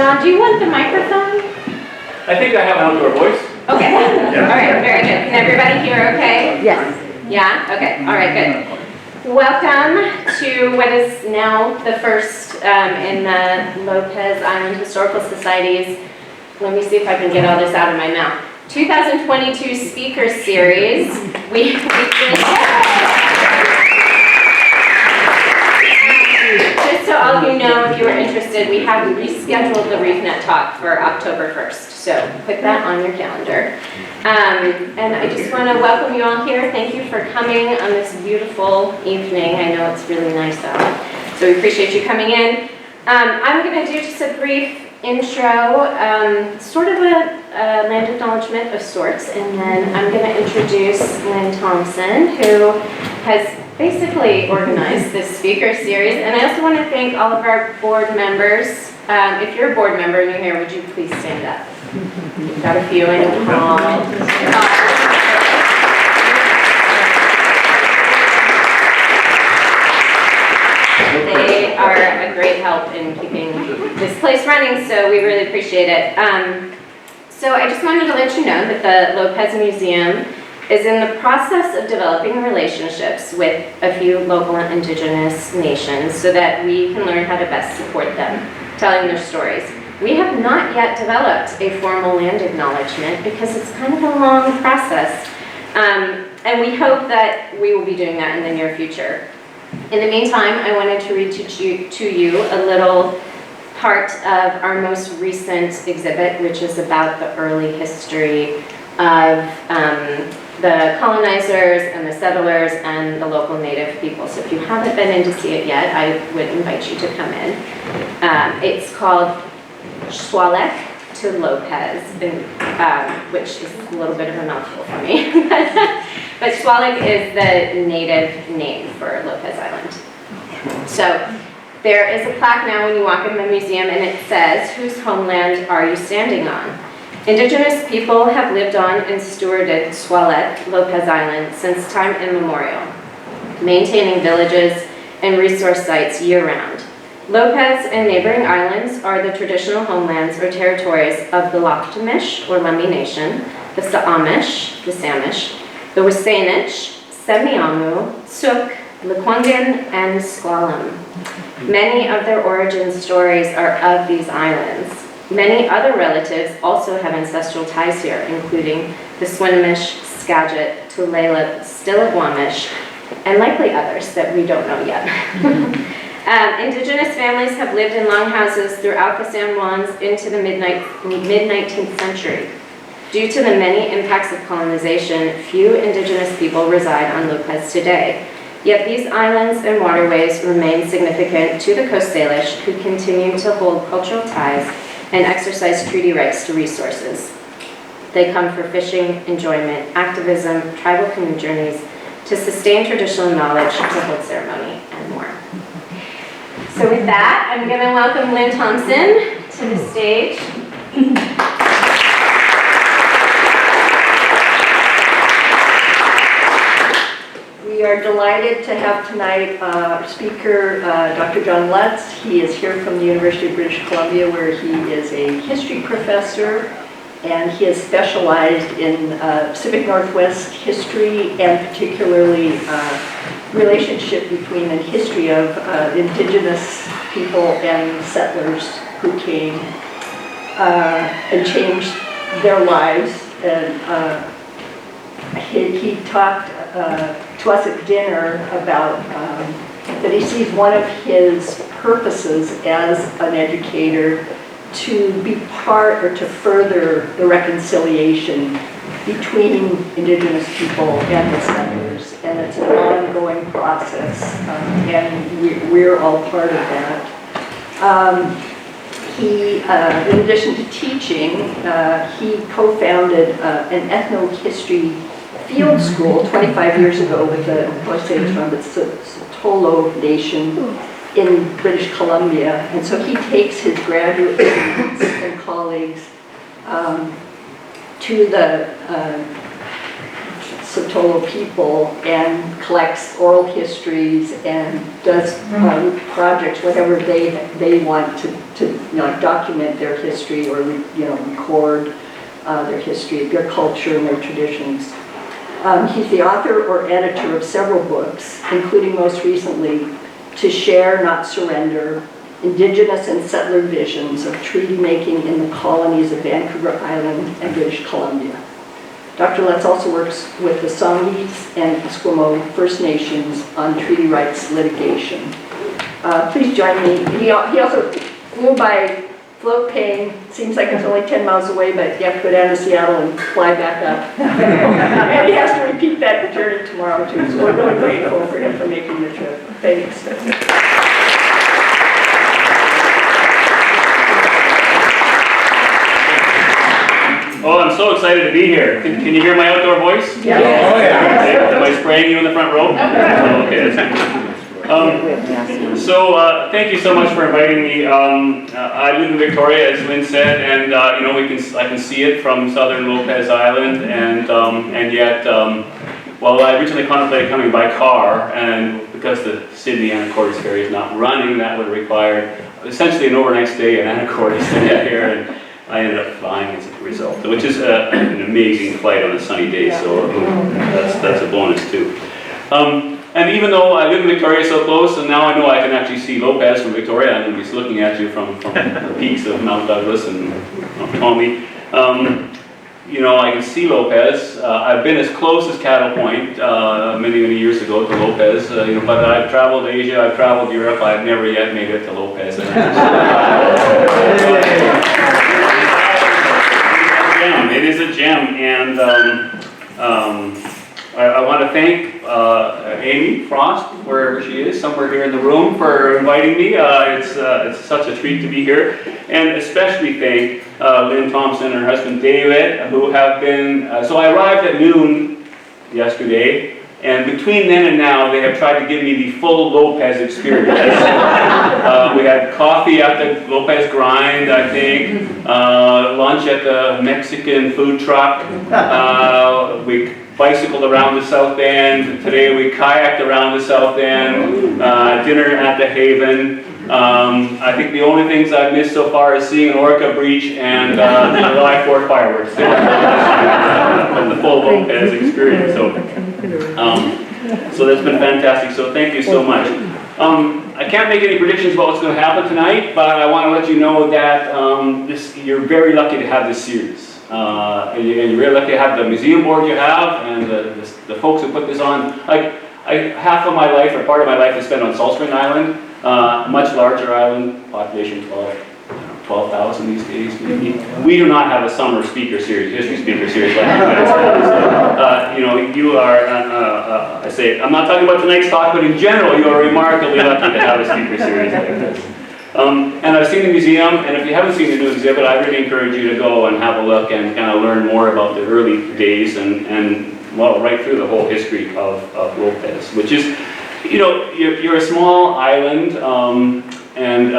John, do you want the microphone? I think I have an outdoor voice. Okay. All right, very good. Can everybody hear okay? Yes. Yeah? Okay. All right, good. Welcome to what is now the first in the Lopez Island Historical Society's, let me see if I can get all this out of my mouth, 2022 Speaker Series. Just so all of you know, if you are interested, we have rescheduled the ReefNet talk for October 1st. So put that on your calendar. And I just want to welcome you all here. Thank you for coming on this beautiful evening. I know it's really nice out, so we appreciate you coming in. I'm going to do just a brief intro, sort of a land acknowledgement of sorts, and then I'm going to introduce Lynn Thompson, who has basically organized this speaker series. And I also want to thank all of our board members. If you're a board member and you're here, would you please stand up? We've got a few in the hall. They are a great help in keeping this place running, so we really appreciate it. So I just wanted to let you know that the Lopez Museum is in the process of developing relationships with a few local and indigenous nations so that we can learn how to best support them, telling their stories. We have not yet developed a formal land acknowledgement because it's kind of a long process, and we hope that we will be doing that in the near future. In the meantime, I wanted to read to you a little part of our most recent exhibit, which is about the early history of the colonizers and the settlers and the local native people. So if you haven't been in to see it yet, I would invite you to come in. It's called Xwalek to Lopez, which is a little bit of a mouthful for me. But Xwalek is the native name for Lopez Island. So there is a plaque now when you walk in the museum, and it says, "Whose homeland are you standing on?" Indigenous people have lived on and stewarded Xwalek, Lopez Island, since time immemorial, maintaining villages and resource sites year-round. Lopez and neighboring islands are the traditional homelands or territories of the Lakhtamish, or Lummi Nation, the Saamish, the Samish, the Wasanich, Semiahmoo, Suk, Lekwungen, and Squalum. Many of their origin stories are of these islands. Many other relatives also have ancestral ties here, including the Swinomish, Skagit, Tulalip, Stillaguamish, and likely others that we don't know yet. Indigenous families have lived in longhouses throughout the San Juans into the mid-19th century. Due to the many impacts of colonization, few indigenous people reside on Lopez today. Yet these islands and waterways remain significant to the Coast Salish, who continue to hold cultural ties and exercise treaty rights to resources. They come for fishing, enjoyment, activism, tribal canoe journeys, to sustain traditional knowledge, to hold ceremony, and more. So with that, I'm going to welcome Lynn Thompson to the stage. We are delighted to have tonight our speaker, Dr. John Lutz. He is here from the University of British Columbia, where he is a history professor, and he has specialized in Pacific Northwest history, and particularly relationship between the history of indigenous people and settlers who came and changed their lives. And he talked to us at dinner about that he sees one of his purposes as an educator to be part or to further the reconciliation between indigenous people and the settlers, and it's an ongoing process, and we're all part of that. He, in addition to teaching, he co-founded an ethnohistory field school 25 years ago with the Osage from the Sotolo Nation in British Columbia, and so he takes his graduate students and colleagues to the Sotolo people and collects oral histories and does projects, whatever they want to to document their history or record their history, their culture, and their traditions. He's the author or editor of several books, including most recently, To Share, Not Surrender, Indigenous and Settler Visions of Treaty Making in the Colonies of Vancouver Island and British Columbia. Dr. Lutz also works with the Songhees and Esquimalt First Nations on treaty rights litigation. Please join me. He also flew by float plane. Seems like it's only 10 miles away, but you have to go down to Seattle and fly back up. And he has to repeat that journey tomorrow too, so we're really grateful for him for making the trip. Thanks. Oh, I'm so excited to be here. Can you hear my outdoor voice? Yeah. Oh, yeah. Am I spraying you in the front row? Oh, okay, that's good. So thank you so much for inviting me. I live in Victoria, as Lynn said, and I can see it from southern Lopez Island, and yet, well, I originally contemplated coming by car, and because the Sydney Anacortes ferry is not running, that would require essentially an overnight stay in Anacortes to get here, and I ended up flying as a result, which is an amazing flight on a sunny day, so that's a bonus too. And even though I live in Victoria so close, and now I know I can actually see Lopez from Victoria, I'm just looking at you from the peaks of Mount Douglas and Mount Tommy. I can see Lopez. I've been as close as Cattle Point many years ago to Lopez, but I've traveled Asia, I've traveled Europe, I've never yet made it to Lopez. It is a gem, and I want to thank Amy Frost, wherever she is, somewhere here in the room, for inviting me. It's such a treat to be here, and especially thank Lynn Thompson and her husband David, who have been. So I arrived at noon yesterday, and between then and now, they have tried to give me the full Lopez experience. We had coffee at the Lopez Grind, I think, lunch at the Mexican food truck. We bicycled around the South End. Today we kayaked around the South End. Dinner at the Haven. I think the only things I've missed so far is seeing an orca breach and the July 4th fireworks. From the full Lopez experience. So that's been fantastic. So thank you so much. I can't make any predictions about what's going to happen tonight, but I want to let you know that you're very lucky to have this series. And you're really lucky to have the museum board you have, and the folks who put this on. Half of my life, or part of my life, is spent on Salt Spring Island, much larger island, population 12,000 these days. We do not have a summer speaker series, history speaker series like you guys have. You are, I say, I'm not talking about tonight's talk, but in general, you are remarkably lucky to have a speaker series like this. And I've seen the museum, and if you haven't seen the new exhibit, I really encourage you to go and have a look and kind of learn more about the early days and well, right through the whole history of Lopez, which is, you're a small island, and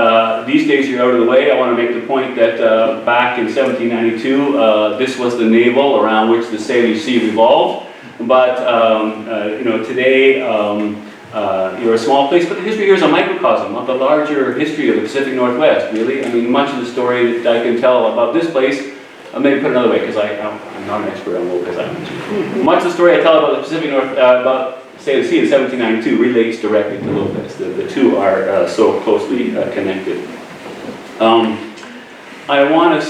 these days you're out of the way. I want to make the point that back in 1792, this was the navel around which the Salish Sea revolved, but today, you're a small place, but the history here is a microcosm of the larger history of the Pacific Northwest, really. I mean, much of the story that I can tell about this place, maybe put it another way, because I'm not an expert on Lopez Island. Much of the story I tell about the Pacific about Salish Sea in 1792 relates directly to Lopez. The two are so closely connected. I want to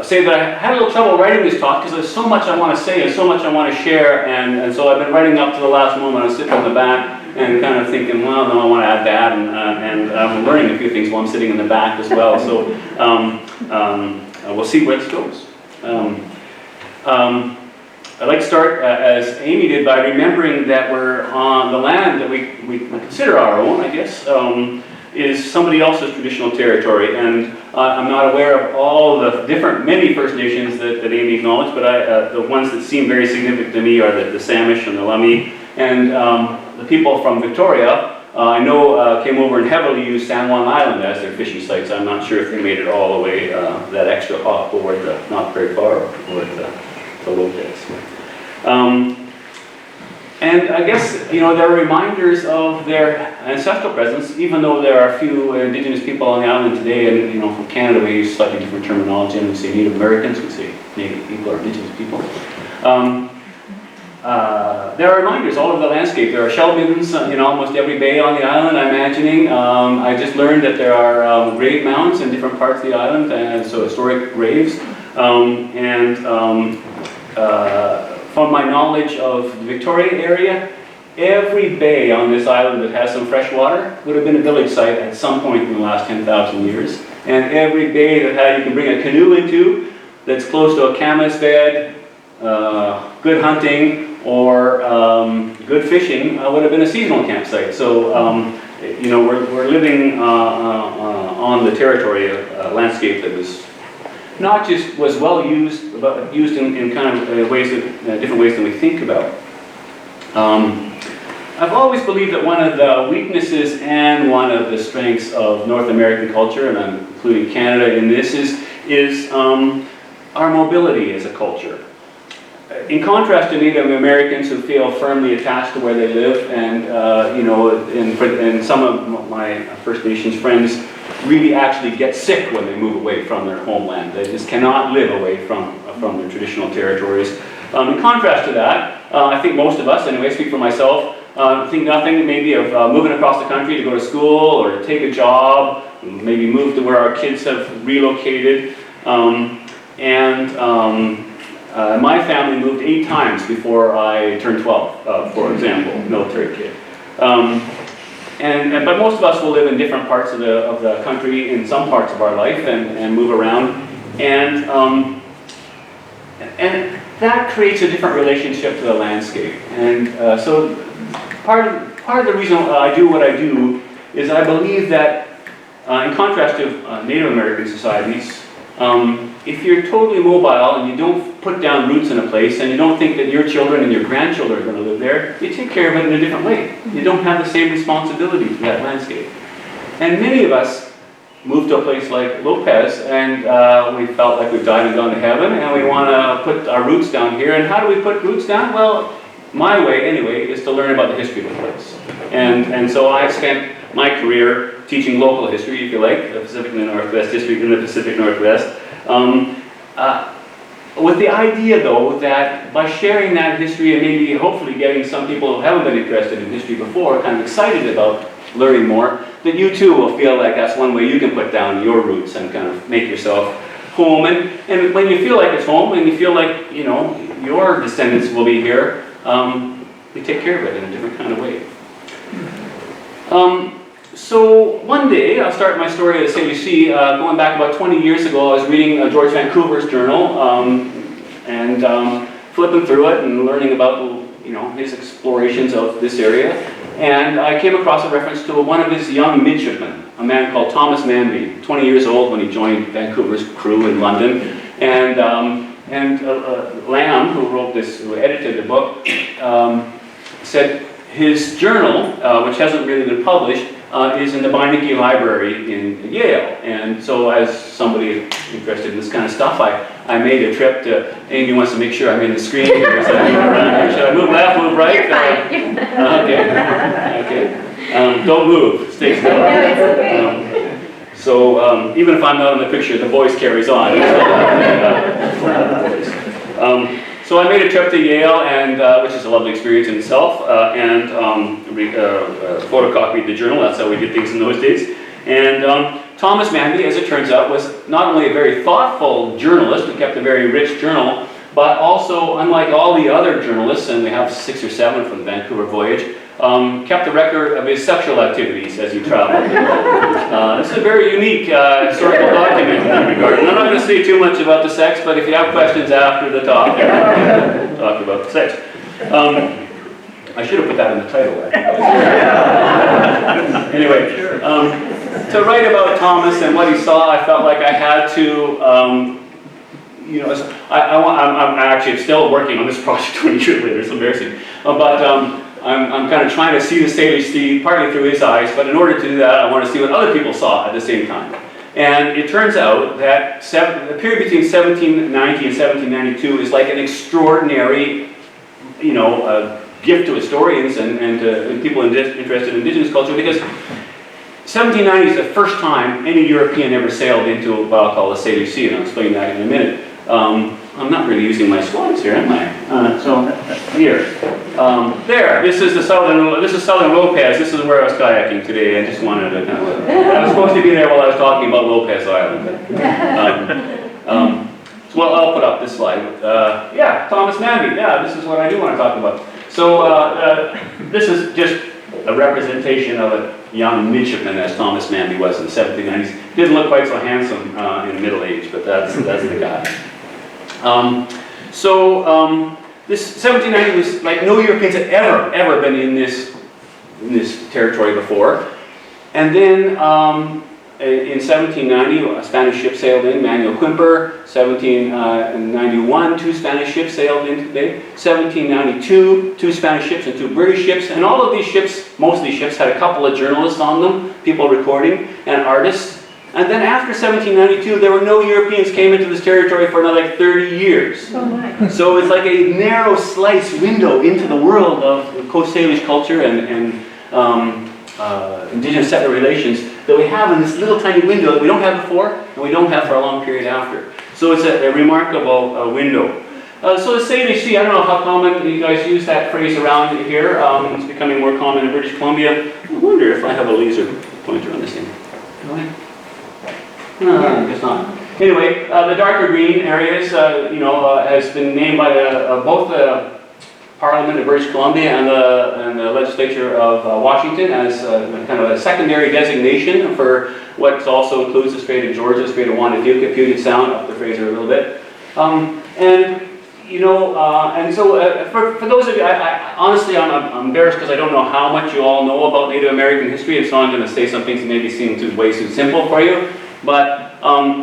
say that I had a little trouble writing this talk because there's so much I want to say and so much I want to share, and so I've been writing up to the last moment. I was sitting on the back and kind of thinking, well, no, I want to add that, and I'm learning a few things while I'm sitting in the back as well. So we'll see where it goes. I'd like to start, as Amy did, by remembering that we're on the land that we consider our own, I guess, is somebody else's traditional territory. And I'm not aware of all the many First Nations that Amy acknowledged, but the ones that seem very significant to me are the Samish and the Lummi. And the people from Victoria, I know, came over and heavily used San Juan Island as their fishing sites. I'm not sure if they made it all the way that extra hop over not very far over to Lopez. And And I guess, you know, there are reminders of their ancestral presence, even though there are a few Indigenous people on the island today, and, you know, from Canada we use slightly different terminology, and we say Native Americans, we say Native people or Indigenous people. There are reminders all over the landscape. There are shell bins in almost every bay on the island, I'm imagining. I just learned that there are grave mounds in different parts of the island, and so historic graves. From my knowledge of the Victoria area, every bay on this island that has some fresh water would have been a village site at some point in the last 10,000 years. And every bay that you can bring a canoe into that's close to a camas bed, good hunting, or good fishing would have been a seasonal campsite. So, you know, we're living on the territory of landscape that was not just was well used, but used in kind of ways that, different ways than we think about. I've always believed that one of the weaknesses and one of the strengths of North American culture, and I'm including Canada in this, is our mobility as a culture. In contrast to Native Americans who feel firmly attached to where they live, and you know, and some of my First Nations friends really actually get sick when they move away from their homeland. They just cannot live away from their traditional territories. In contrast to that, I think most of us, anyway, speak for myself, think nothing maybe of moving across the country to go to school or to take a job, maybe move to where our kids have relocated. My family moved 8 times before I turned 12, for example, military kid. But most of us will live in different parts of the country in some parts of our life and move around. And that creates a different relationship to the landscape. And so part of the reason I do what I do is I believe that in contrast to Native American societies, if you're totally mobile and you don't put down roots in a place and you don't think that your children and your grandchildren are going to live there, you take care of it in a different way. You don't have the same responsibility to that landscape. And many of us move to a place like Lopez and we felt like we've died and gone to heaven and we want to put our roots down here. And how do we put roots down? Well, my way anyway is to learn about the history of the place. And so I've spent my career teaching local history, if you like, the Pacific Northwest history in the Pacific Northwest. With the idea, though, that by sharing that history and maybe hopefully getting some people who haven't been interested in history before kind of excited about learning more, that you too will feel like that's one way you can put down your roots and kind of make yourself home. And when you feel like it's home and you feel like, you know, your descendants will be here, you take care of it in a different kind of way. So one day, I'll start my story at the Salish Sea. Going back about 20 years ago, I was reading George Vancouver's journal and flipping through it and learning about, you know, his explorations of this area. And I came across a reference to one of his young midshipmen, a man called Thomas Manby, 20 years old when he joined Vancouver's crew in London. And Lamb, who edited the book, said his journal, which hasn't really been published, is in the Beinecke Library in Yale. And so as somebody interested in this kind of stuff, I made a trip to, Amy wants to make sure I'm in the screen here, so I move around here. Should I move left, move right? You're fine. Okay. Don't move, stay still. No, it's okay. So even if I'm not in the picture, the voice carries on. So I made a trip to Yale, and which is a lovely experience in itself, and photocopied the journal. That's how we did things in those days. And Thomas Manby, as it turns out, was not only a very thoughtful journalist who kept a very rich journal, but also, unlike all the other journalists, and we have 6 or 7 from the Vancouver voyage, kept a record of his sexual activities as he traveled. This is a very unique historical document in that regard. And I'm not going to say too much about the sex, but if you have questions after the talk, talk about the sex. I should have put that in the title. Anyway, to write about Thomas and what he saw, I felt like I had to, you know, I'm actually still working on this project 20 years later. It's embarrassing, but I'm kind of trying to see the Salish Sea partly through his eyes. But in order to do that, I want to see what other people saw at the same time. And it turns out that the period between 1790 and 1792 is like an extraordinary, you know, gift to historians and to people interested in indigenous culture, because 1790 is the first time any European ever sailed into what I'll call the Salish Sea, and I'll explain that in a minute. I'm not really using my slides here, am I? So here, there. This is southern Lopez. This is where I was kayaking today. I just wanted to kind of. I was supposed to be there while I was talking about Lopez Island. Well, I'll put up this slide. Yeah, Thomas Manby. Yeah, this is what I do want to talk about. So this is just a representation of a young midshipman, as Thomas Manby was in the 1790s. Didn't look quite so handsome in middle age, but that's the guy. This 1790 was like no Europeans had ever been in this territory before, and then in 1790 a Spanish ship sailed in, Manuel Quimper. 1791 2 Spanish ships sailed into the bay. 1792 2 Spanish ships and 2 British ships, and all of these ships, most of these ships had a couple of journalists on them, people recording, and artists. And then after 1792, there were no Europeans came into this territory for another like 30 years. Oh my. So it's like a narrow slice window into the world of Coast Salish culture and indigenous settler relations that we have in this little tiny window that we don't have before and we don't have for a long period after. So it's a remarkable window. So the Salish Sea, I don't know how common you guys use that phrase around here. It's becoming more common in British Columbia. I wonder if I have a laser pointer on this thing. Do I? No, I guess not. Anyway, the darker green areas, has been named by both the Parliament of British Columbia and the Legislature of Washington as kind of a secondary designation for what also includes the Strait of Georgia, Strait of Juan de Fuca, Puget Sound, up the Fraser a little bit. For those of you, honestly, I'm embarrassed because I don't know how much you all know about Native American history, and so I'm going to say some things that maybe seem way too simple for you. But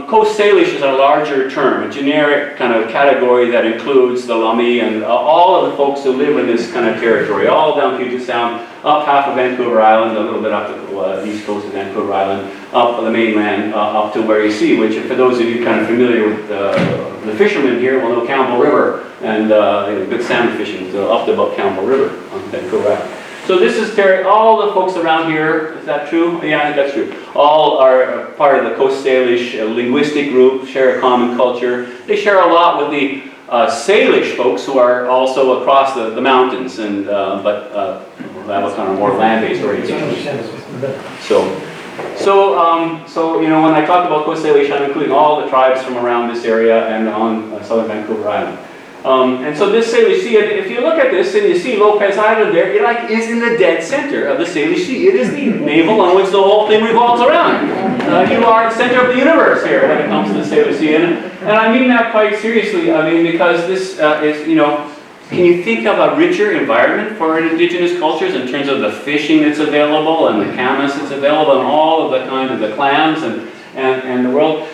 Coast Salish is a larger term, a generic kind of category that includes the Lummi and all of the folks who live in this kind of territory, all down Puget Sound, up half of Vancouver Island, a little bit up the east coast of Vancouver Island, up the mainland, up to where you see, which for those of you kind of familiar with the fishermen here will know Campbell River and good salmon fishing, so up to about Campbell River on Vancouver Island. So this is all the folks around here, is that true? Yeah, I think that's true. All are part of the Coast Salish linguistic group, share a common culture. They share a lot with the Salish folks who are also across the mountains, and but have a kind of more land-based orientation. So when I talk about Coast Salish, I'm including all the tribes from around this area and on southern Vancouver Island. And so this Salish Sea, if you look at this and you see Lopez Island there, it is in the dead center of the Salish Sea. It is the navel on which the whole thing revolves around. You are the center of the universe here when it comes to the Salish Sea. And I mean that quite seriously. I mean, because this is, can you think of a richer environment for indigenous cultures in terms of the fishing that's available and the camas that's available and all of the kinds of the clams and the world.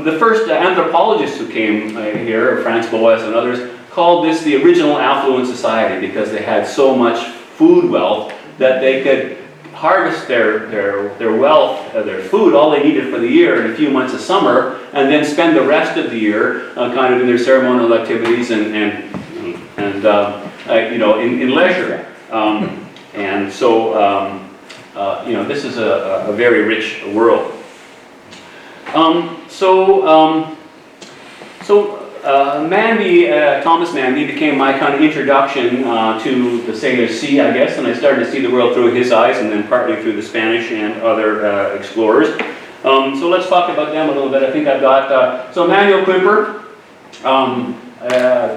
The first anthropologists who came here, Franz Boas and others, called this the original affluent society because they had so much food wealth that they could harvest their wealth, their food, all they needed for the year in a few months of summer, and then spend the rest of the year kind of in their ceremonial activities and in leisure. This is a very rich world. Thomas Manby became my kind of introduction to the Salish Sea, I guess, and I started to see the world through his eyes and then partly through the Spanish and other explorers. So let's talk about them a little bit. I think I've got, Manuel Quimper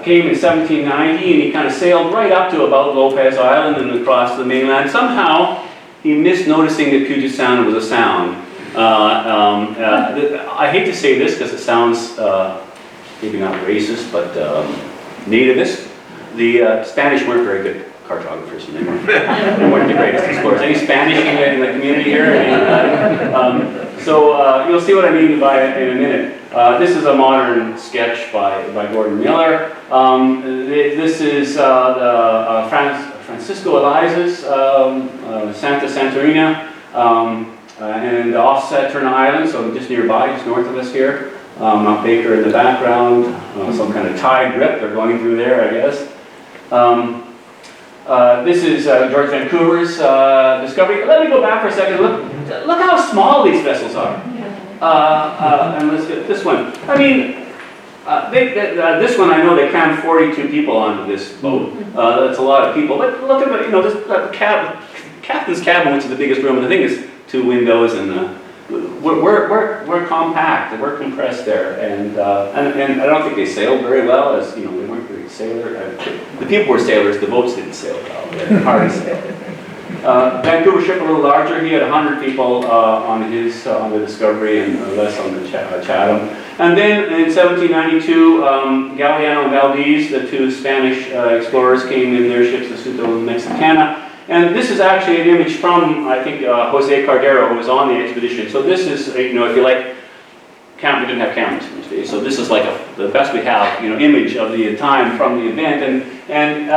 came in 1790 and he kind of sailed right up to about Lopez Island and across the mainland. Somehow he missed noticing that Puget Sound was a sound. I hate to say this because it sounds maybe not racist, but nativist. The Spanish weren't very good cartographers, and they weren't the greatest explorers. Any Spanish in the community here? You'll see what I mean by it in a minute. This is a modern sketch by Gordon Miller. This is Francisco Eliza's Santa Santorina. And offset Turner Island, so just nearby, just north of us here. Mount Baker in the background, some kind of tide rip they're going through there, I guess. This is George Vancouver's discovery. Let me go back for a second. Look how small these vessels are. And let's get this one. I mean, this one I know they crammed 42 people onto this boat. That's a lot of people. But look at you know this captain's cabin, which is the biggest room. And the thing is 2 windows, and we're compact. We're compressed there, and I don't think they sailed very well. As you know, they weren't very sailor. The people were sailors. The boats didn't sail well. They're hard to sail. Vancouver ship a little larger. He had 100 people on the Discovery and less on the Chatham. And then in 1792, Galeano and Valdez, the 2 Spanish explorers, came in their ships, the Suto and Mexicana. And this is actually an image from, I think, Jose Cardero, who was on the expedition. So this is, you know, if you like, we didn't have cameras in these days, so this is like the best we have, you know, image of the time from the event. And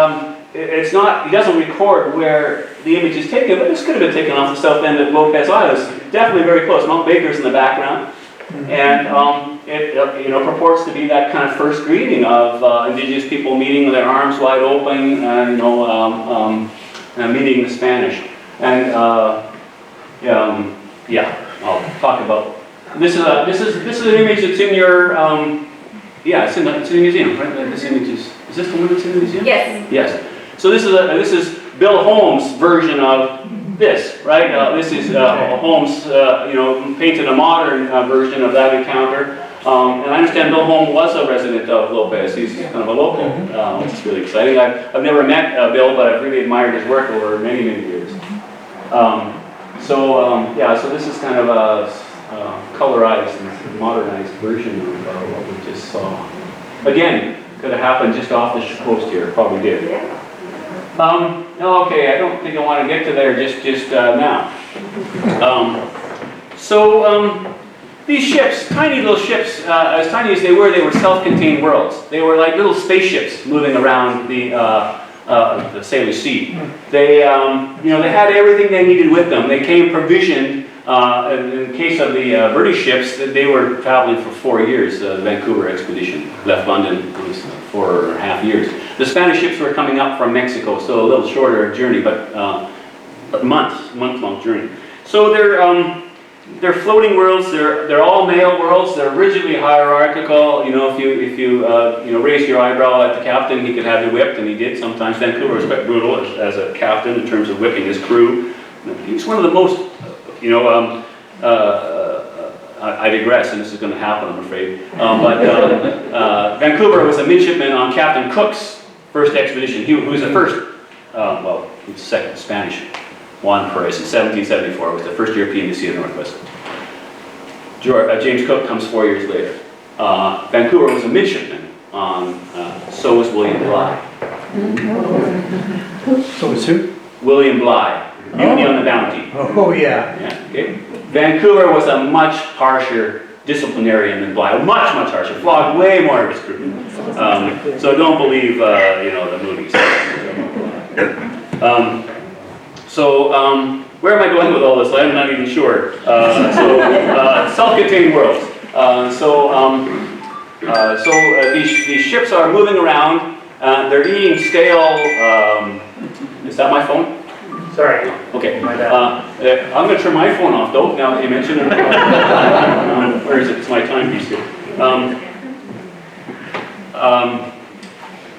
it's not, he doesn't record where the image is taken, but this could have been taken off the south end of Lopez Island. It's definitely very close. Mount Baker's in the background. And it you know, purports to be that kind of first greeting of indigenous people meeting with their arms wide open, and you know, meeting the Spanish. And yeah, I'll talk about. This is an image that's in your yeah, it's in the museum, right? This image is this the one that's in the museum? Yes. Yes. So this is Bill Holmes' version of this, right? This is Holmes, you know, painted a modern version of that encounter. And I understand Bill Holmes was a resident of Lopez. He's kind of a local, which is really exciting. I've never met Bill, but I've really admired his work over many, many years. Yeah, so this is kind of a colorized and modernized version of what we just saw. Again, could have happened just off the coast here. Probably did. Okay, I don't think I want to get to there just now. These ships, tiny little ships, as tiny as they were self-contained worlds. They were like little spaceships moving around the Salish Sea. They, you know, they had everything they needed with them. They came provisioned. In the case of the British ships, they were traveling for 4 years. The Vancouver expedition left London. It was 4.5 years. The Spanish ships were coming up from Mexico, so a little shorter journey, but month-long journey. So they're floating worlds. They're all male worlds. They're rigidly hierarchical. You know, if you you know, raised your eyebrow at the captain, he could have you whipped, and he did sometimes. Vancouver was quite brutal as a captain in terms of whipping his crew. He's one of the most, you know, I digress, and this is going to happen, I'm afraid. Vancouver was a midshipman on Captain Cook's first expedition. He was the first, well, he was the second, Spanish. Juan Perez in 1774 was the first European to see the Northwest. James Cook comes 4 years later. Vancouver was a midshipman on, so was William Bligh. So was who? William Bligh, Beauty on the Bounty. Oh, yeah. Yeah, okay. Vancouver was a much harsher disciplinarian than Bligh, much harsher, flogged way more of his crew. So don't believe, you know, the movies. Where am I going with all this? I'm not even sure. Self-contained worlds. These ships are moving around. They're eating stale. Is that my phone? Sorry. Okay. My bad. I'm going to turn my phone off, though, now that you mention it. Where is it? It's my timepiece here.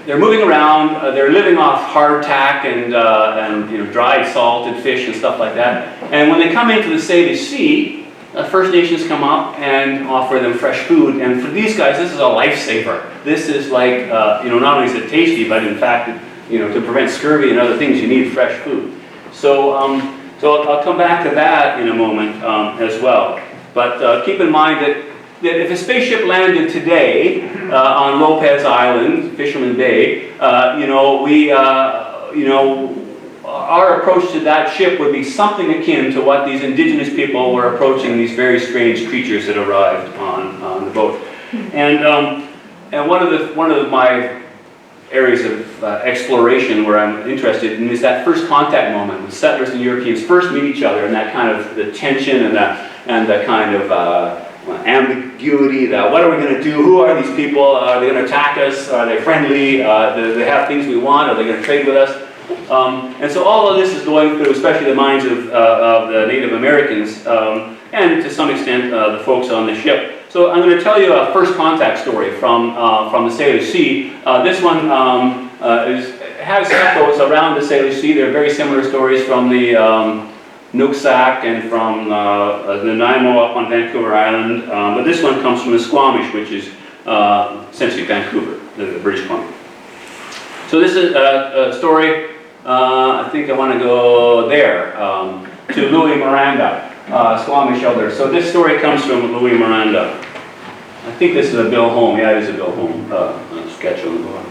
They're moving around. They're living off hardtack and you know, dried salted fish and stuff like that. And when they come into the Salish Sea, First Nations come up and offer them fresh food. And for these guys, this is a lifesaver. This is like, you know, not only is it tasty, but in fact, you know, to prevent scurvy and other things, you need fresh food. So I'll come back to that in a moment as well. But keep in mind that if a spaceship landed today on Lopez Island, Fisherman Bay, you know, you know, our approach to that ship would be something akin to what these indigenous people were approaching these very strange creatures that arrived on the boat. And one of my areas of exploration where I'm interested in is that first contact moment when settlers and Europeans first meet each other, and that kind of the tension and the kind of ambiguity. What are we going to do? Who are these people? Are they going to attack us? Are they friendly? Do they have things we want? Are they going to trade with us? And so all of this is going through, especially the minds of the Native Americans, and to some extent the folks on the ship. So I'm going to tell you a first contact story from the Salish Sea. This one has echoes around the Salish Sea. They're very similar stories from the Nooksack and from Nanaimo up on Vancouver Island. But this one comes from the Squamish, which is essentially Vancouver, the British Columbia. So this is a story, I think I want to go there, to Louis Miranda, Squamish elder. So this story comes from Louis Miranda. I think this is a Bill Home. Yeah, it is a Bill Home sketch on the board.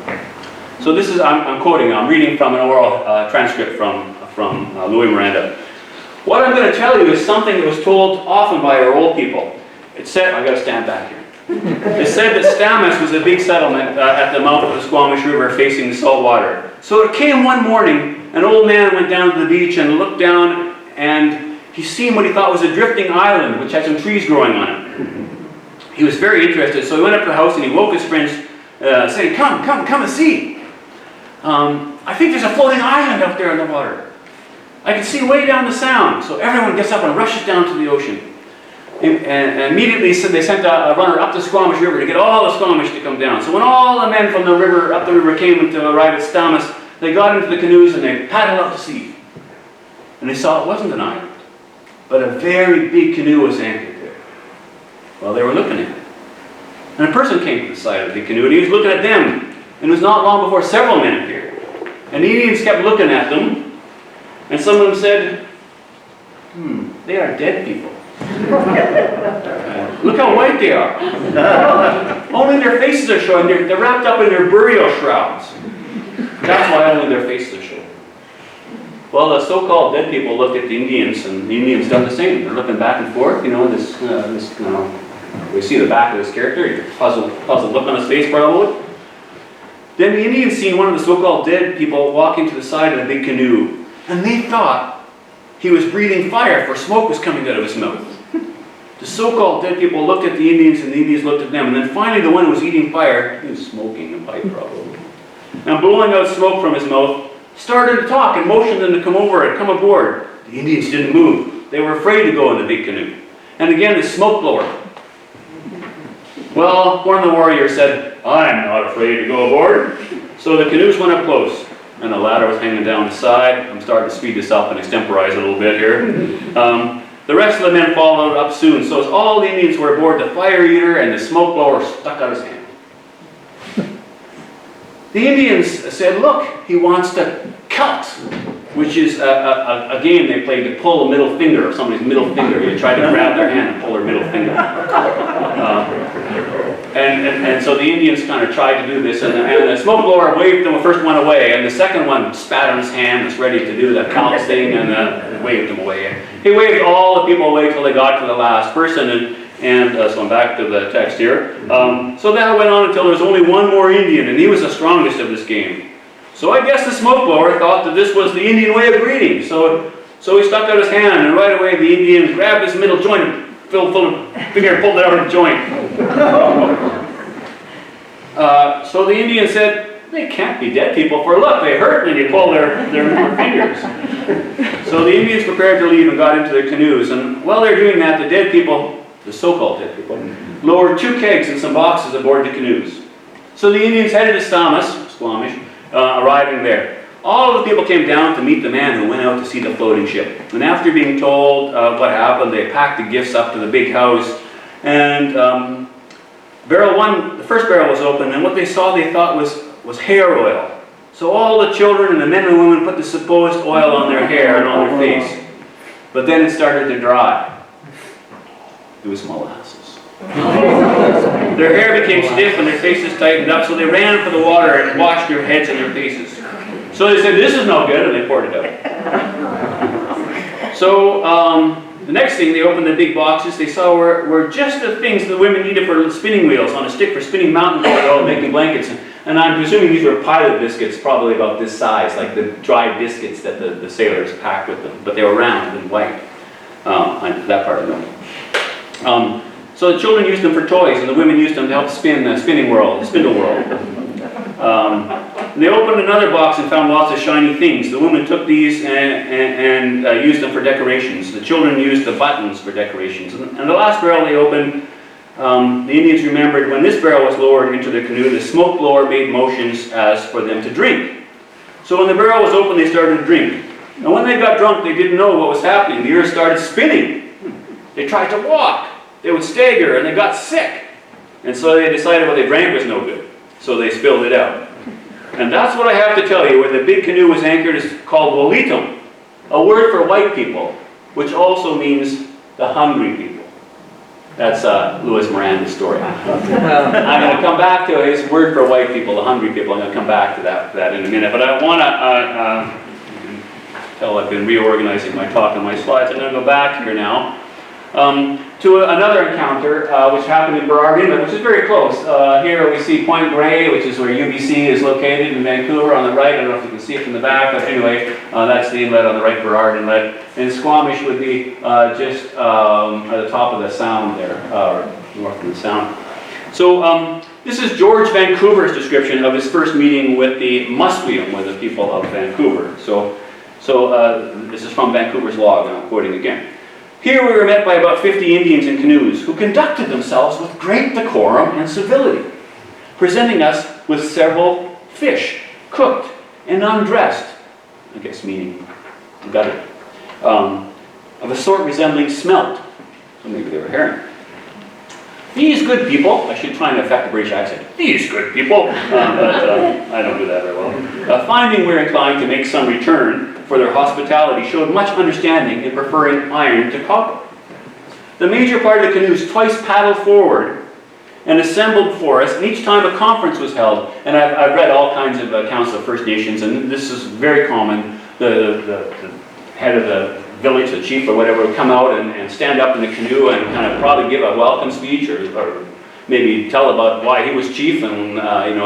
So this is, I'm quoting, I'm reading from an oral transcript from Louis Miranda. What I'm going to tell you is something that was told often by our old people. It said, I got to stand back here. It said that Stammes was a big settlement at the mouth of the Squamish River facing the salt water. So it came one morning, an old man went down to the beach and looked down, and he seen what he thought was a drifting island which had some trees growing on it. He was very interested, so he went up to the house and he woke his friends saying, come and see. I think there's a floating island out there in the water. I can see way down the sound. So everyone gets up and rushes down to the ocean. And immediately they sent a runner up the Squamish River to get all the Squamish to come down. So when all the men from the river, up the river came to arrive at Stammes, they got into the canoes and they paddled out to sea. And they saw it wasn't an island, but a very big canoe was anchored there. Well, they were looking at it. And a person came to the side of the canoe and he was looking at them. And it was not long before several men appeared. And the Indians kept looking at them. And some of them said, they are dead people. Look how white they are. Only their faces are showing. They're wrapped up in their burial shrouds. That's why only their faces are showing. Well, the so-called dead people looked at the Indians, and the Indians done the same. They're looking back and forth. You know, we see the back of this character. Puzzled look on his face, probably. Then the Indians seen one of the so-called dead people walking to the side of the big canoe, and they thought he was breathing fire, for smoke was coming out of his mouth. The so-called dead people looked at the Indians, and the Indians looked at them. And then finally the one who was eating fire, he was smoking a pipe probably, and blowing out smoke from his mouth, started to talk and motioned them to come over and come aboard. The Indians didn't move. They were afraid to go in the big canoe. And again, the smoke blower. Well, one of the warriors said, I'm not afraid to go aboard. So the canoes went up close. And the ladder was hanging down the side. I'm starting to speed this up and extemporize a little bit here. The rest of the men followed up soon. So as all the Indians were aboard, the fire eater and the smoke blower stuck out his hand. The Indians said, look, he wants to cut, which is a game they played to pull a middle finger of somebody's middle finger. You try to grab their hand and pull their middle finger. And so the Indians kind of tried to do this, and the smoke blower waved them, the first one away, and the second one spat on his hand, was ready to do the count thing, and waved him away. He waved all the people away till they got to the last person, so I'm back to the text here. So that went on until there was only one more Indian, and he was the strongest of this game. So I guess the smoke blower thought that this was the Indian way of greeting, so he stuck out his hand, and right away the Indian grabbed his middle joint and filled full of finger and pulled it out of the joint. So the Indian said, they can't be dead people, for look, they hurt when you pull their fingers. So the Indians prepared to leave and got into their canoes, and while they're doing that, the dead people, the so-called dead people, lowered 2 kegs and some boxes aboard the canoes. So the Indians headed to Squamish, arriving there. All of the people came down to meet the man who went out to see the floating ship. And after being told what happened, they packed the gifts up to the big house. And barrel one, the first barrel was open, and what they saw they thought was hair oil. So all the children and the men and women put the supposed oil on their hair and on their face. But then it started to dry. It was molasses. Their hair became stiff and their faces tightened up, so they ran for the water and washed their heads and their faces. So they said, this is no good, and they poured it out. So the next thing, they opened the big boxes. They saw were just the things the women needed for spinning wheels on a stick for spinning mountain oil, making blankets. And I'm presuming these were pilot biscuits, probably about this size, like the dried biscuits that the sailors packed with them. But they were round and white. That part I know. So the children used them for toys, and the women used them to help spin the spindle world. And they opened another box and found lots of shiny things. The women took these and used them for decorations. The children used the buttons for decorations. And the last barrel they opened, the Indians remembered when this barrel was lowered into the canoe, the smoke blower made motions as for them to drink. So when the barrel was opened, they started to drink. And when they got drunk, they didn't know what was happening. The earth started spinning. They tried to walk. They would stagger, and they got sick. And so they decided what they drank was no good. So they spilled it out. And that's what I have to tell you. Where the big canoe was anchored is called Wolitum, a word for white people, which also means the hungry people. That's Louis Miranda's story. I'm going to come back to his word for white people, the hungry people. I'm going to come back to that in a minute. But I want to tell I've been reorganizing my talk and my slides. I'm going to go back here now to another encounter which happened in Burrard Inlet, which is very close. Here we see Point Grey, which is where UBC is located in Vancouver on the right. I don't know if you can see it from the back, but anyway, that's the inlet on the right, Burrard Inlet. And Squamish would be just at the top of the sound there, north of the sound. So this is George Vancouver's description of his first meeting with the Musqueam, with the people of Vancouver. So this is from Vancouver's log, and I'm quoting again. Here we were met by about 50 Indians in canoes who conducted themselves with great decorum and civility, presenting us with several fish, cooked and undressed, I guess meaning gutted, of a sort resembling smelt, so maybe they were herring. These good people, I should try and affect the British accent, these good people, but I don't do that very well. Finding we're inclined to make some return for their hospitality, showed much understanding in preferring iron to copper. The major part of the canoes twice paddled forward and assembled before us, and each time a conference was held. And I've read all kinds of accounts of First Nations, and this is very common. The head of the village, the chief or whatever, would come out and stand up in the canoe and kind of probably give a welcome speech or maybe tell about why he was chief and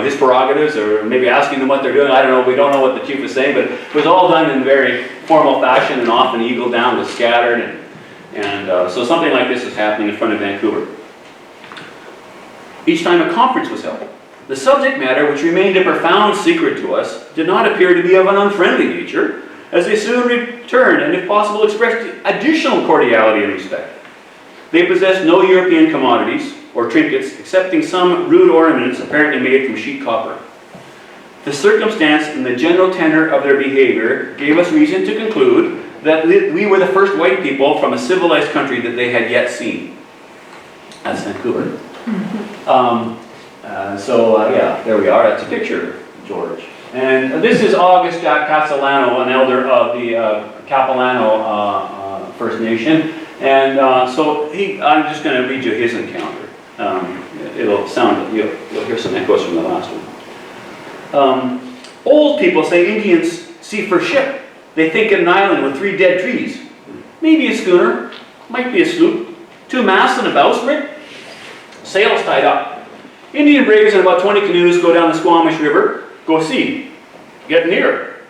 his prerogatives, or maybe asking them what they're doing. I don't know, we don't know what the chief was saying, but it was all done in very formal fashion, and often eagle down was scattered, and so something like this is happening in front of Vancouver. Each time a conference was held. The subject matter, which remained a profound secret to us, did not appear to be of an unfriendly nature, as they soon returned and if possible expressed additional cordiality and respect. They possessed no European commodities or trinkets, excepting some rude ornaments apparently made from sheet copper. The circumstance and the general tenor of their behavior gave us reason to conclude that we were the first white people from a civilized country that they had yet seen. That's Vancouver. Yeah, there we are. That's a picture, George. And this is August Jack Castellano, an elder of the Capilano First Nation. And I'm just going to read you his encounter. It'll sound, you'll hear some echoes from the last one. Old people say Indians see for ship. They think of an island with 3 dead trees. Maybe a schooner, might be a sloop, 2 masts and a bowsprit, sails tied up. Indian braves in about 20 canoes go down the Squamish River, go see, get near,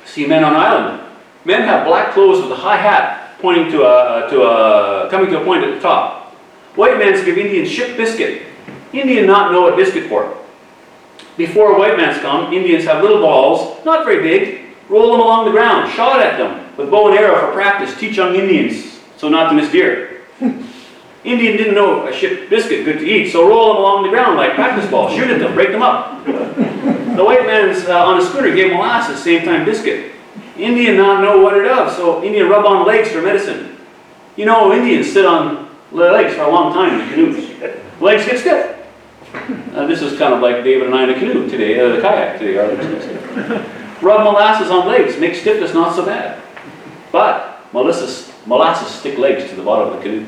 see men on island. Men have black clothes with a high hat pointing coming to a point at the top. White men give Indians ship biscuit. Indian not know what biscuit for. Before white mans come, Indians have little balls, not very big, roll them along the ground, shot at them with bow and arrow for practice, teach young Indians so not to miss deer. Indian didn't know a ship biscuit good to eat, so roll them along the ground like practice balls, shoot at them, break them up. The white man's on a schooner gave molasses, same time biscuit. Indian not know what it of, so Indian rub on legs for medicine. You know, Indians sit on legs for a long time in the canoes. Legs get stiff. This is kind of like David and I in a canoe today, the kayak today. Rub molasses on legs, make stiffness not so bad. But molasses stick legs to the bottom of the canoe.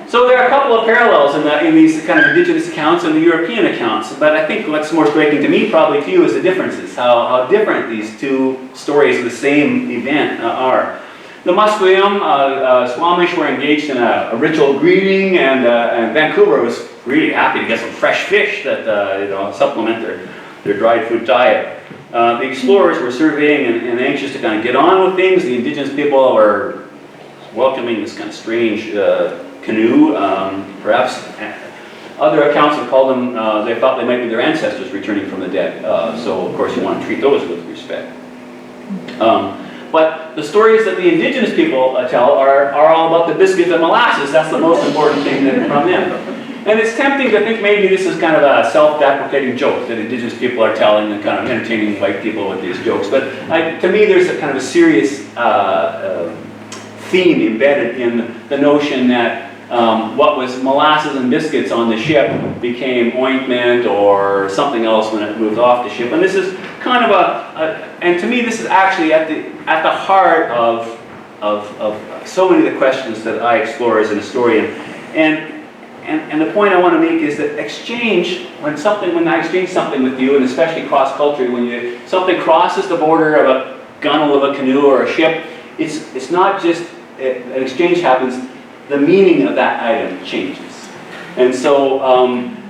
So there are a couple of parallels in these kind of indigenous accounts and the European accounts, but I think what's more striking to me, probably to you, is the differences, how different these two stories of the same event are. The Musqueam, Squamish were engaged in a ritual greeting, and Vancouver was really happy to get some fresh fish that supplement their dried fruit diet. The explorers were surveying and anxious to kind of get on with things. The indigenous people were welcoming this kind of strange canoe, perhaps Other accounts have called them, they thought they might be their ancestors returning from the dead. So of course you want to treat those with respect. But the stories that the indigenous people tell are all about the biscuits and molasses. That's the most important thing from them. And it's tempting to think maybe this is kind of a self-deprecating joke that indigenous people are telling and kind of entertaining white people with these jokes. But to me there's a kind of a serious theme embedded in the notion that what was molasses and biscuits on the ship became ointment or something else when it moved off the ship. And this is kind of and to me this is actually at the heart of so many of the questions that I explore as an historian. And the point I want to make is that exchange, when I exchange something with you, and especially cross-culturally, when something crosses the border of a gunnel of a canoe or a ship, it's not just an exchange happens, the meaning of that item changes. And so,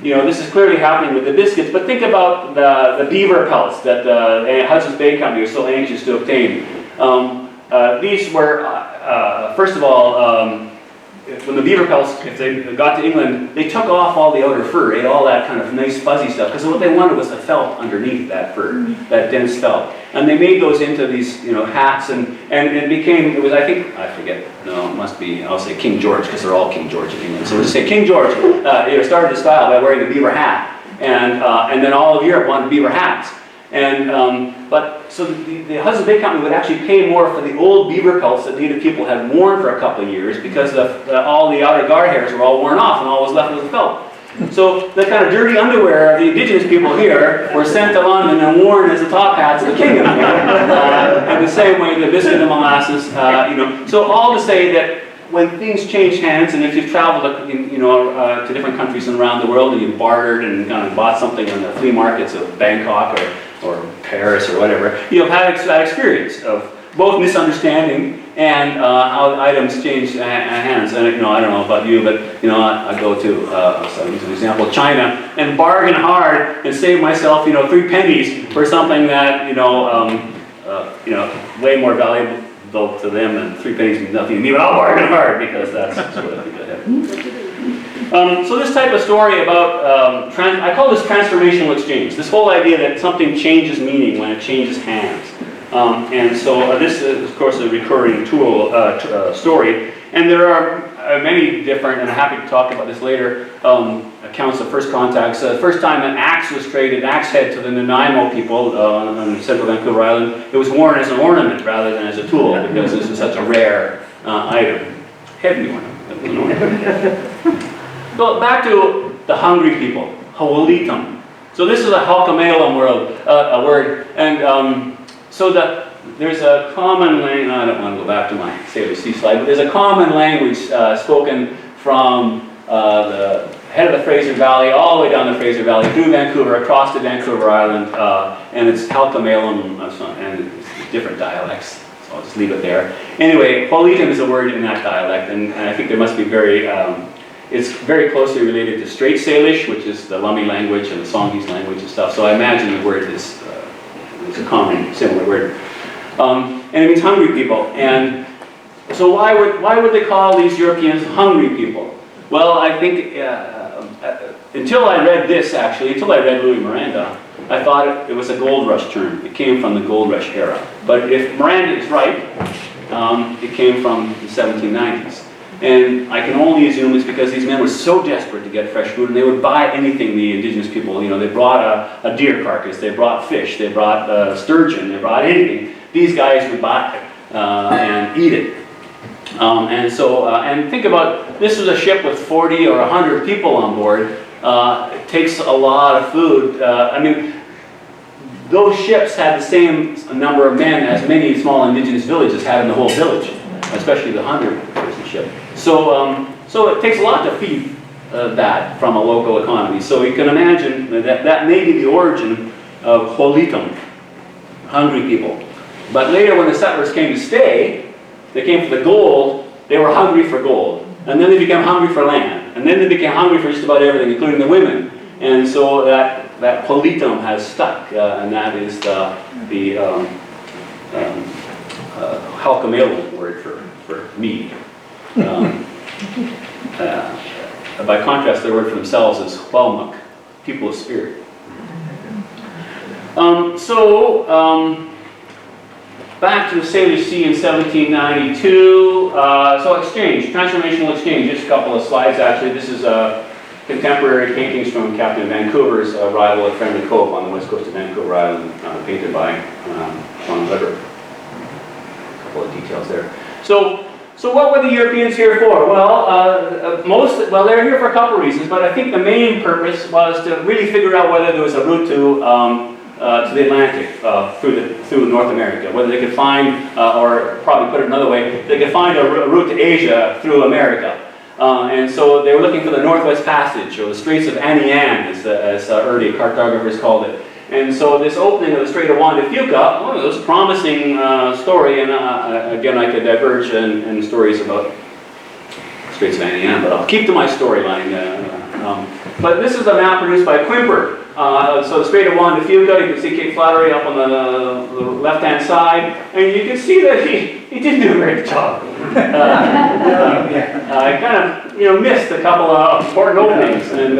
this is clearly happening with the biscuits, but think about the beaver pelts that the Hudson's Bay Company was so anxious to obtain. These were, first of all, when the beaver pelts, if they got to England, they took off all the outer fur, ate all that kind of nice fuzzy stuff, because what they wanted was the felt underneath that fur, that dense felt. And they made those into these, hats, and it was, I forget, no, it must be, I'll say King George, because they're all King George in England. So we'll just say King George started the style by wearing the beaver hat, and then all of Europe wanted beaver hats. So the Hudson's Bay Company would actually pay more for the old beaver pelts that native people had worn for a couple of years because all the outer guard hairs were all worn off and all was left was the felt. So the kind of dirty underwear of the indigenous people here were sent to London and worn as the top hats of the king of England. In the same way the biscuit and molasses, So all to say that when things change hands, and if you've traveled, to different countries around the world and you've bartered and kind of bought something in the flea markets of Bangkok or Paris or whatever, you've had that experience of both misunderstanding and how items change hands. And I don't know about you, but I go to, so I'll use an example, China, and bargain hard and save myself 3 pennies for something that way more valuable to them than 3 pennies means nothing to me. But I'll bargain hard because that's what I think I have. So this type of story about, I call this transformational exchange. This whole idea that something changes meaning when it changes hands. And so this is, of course, a recurring story. And there are many different, and I'm happy to talk about this later, accounts of first contacts. The first time an axe was traded, axe head to the Nanaimo people on central Vancouver Island, it was worn as an ornament rather than as a tool because this was such a rare item. Heavy ornament. So back to the hungry people, Hawalitam. So this is a Halkomelem word, and so there's a common language, I don't want to go back to my Salish Sea slide, but there's a common language spoken from the head of the Fraser Valley all the way down the Fraser Valley through Vancouver, across to Vancouver Island, and it's Halkomelem, and it's different dialects, so I'll just leave it there. Anyway, Hawalitam is a word in that dialect, and I think there must be it's very closely related to Straight Salish, which is the Lummi language and the Songhees language and stuff, so I imagine the word is a common, similar word. And it means hungry people. And so why would they call these Europeans hungry people? Well, I think until I read this, actually, until I read Louis Miranda, I thought it was a gold rush term. It came from the gold rush era. But if Miranda is right, it came from the 1790s. And I can only assume it's because these men were so desperate to get fresh food, and they would buy anything, the indigenous people. They brought a deer carcass, they brought fish, they brought sturgeon, they brought anything. These guys would buy it and eat it. And think about, this was a ship with 40 or 100 people on board. It takes a lot of food. Those ships had the same number of men as many small indigenous villages had in the whole village, especially the 100-person ship. So it takes a lot to feed that from a local economy. So you can imagine that may be the origin of Hawalitam, hungry people. But later when the settlers came to stay, they came for the gold, they were hungry for gold. And then they became hungry for land. And then they became hungry for just about everything, including the women. And so that Hawalitam has stuck, and that is the Halkomelem word for mead. by contrast, their word for themselves is Hualmuk, people of spirit. Back to the Salish Sea in 1792. So exchange, transformational exchange. Just a couple of slides actually. This is contemporary paintings from Captain Vancouver's arrival at Friendly Cove on the west coast of Vancouver Island, painted by John Weber. A couple of details there. So what were the Europeans here for? Well, they're here for a couple of reasons, but I think the main purpose was to really figure out whether there was a route to the Atlantic through North America, whether they could find, or probably put it another way, they could find a route to Asia through America. And so they were looking for the Northwest Passage, or the Straits of Anian, as early cartographers called it. And so this opening of the Strait of Juan de Fuca, it was a promising story, and again I could diverge in stories about Straits of Anian, but I'll keep to my storyline. But this is a map produced by Quimper. So the Strait of Juan de Fuca, you can see Cape Flattery up on the left-hand side, and you can see that he didn't do a great job. I kind of missed a couple of important openings, and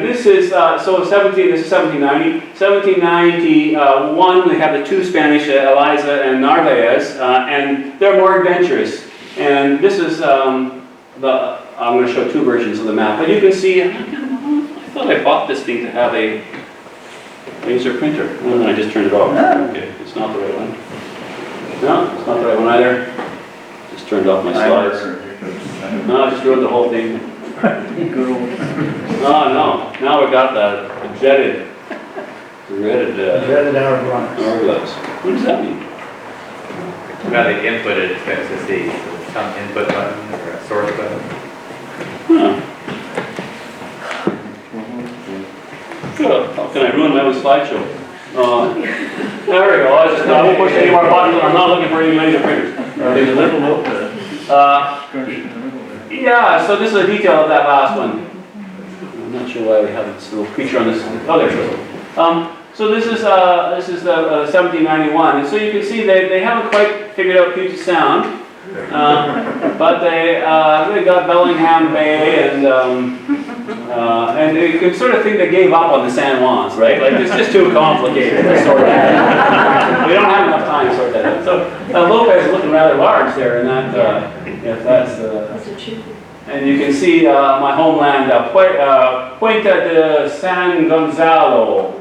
this is this is 1790. 1791, we have the two Spanish, Eliza and Narvaez, and they're more adventurous. And this is I'm going to show two versions of the map, but you can see, I thought I bought this thing to have a laser printer. Oh, I just turned it off. Okay, it's not the right one. No, it's not the right one either. Just turned off my slides. No, I just ruined the whole thing. Oh no, now we've got the dreaded hourglass. What does that mean? Now they inputted to see some input button or a source button. Huh. How can I ruin my own slideshow? There we go. I won't push any more buttons. I'm not looking for any laser printers. Yeah, so this is a detail of that last one. I'm not sure why we have this little creature on this. Oh, there it is. So this is the 1791, and so you can see they haven't quite figured out Puget Sound, but they got Bellingham Bay, and you can sort of think they gave up on the San Juans, right? Like it's just too complicated to sort that out. We don't have enough time to sort that out. So Lopez is looking rather large there, and that's. And you can see my homeland, Puente de San Gonzalo,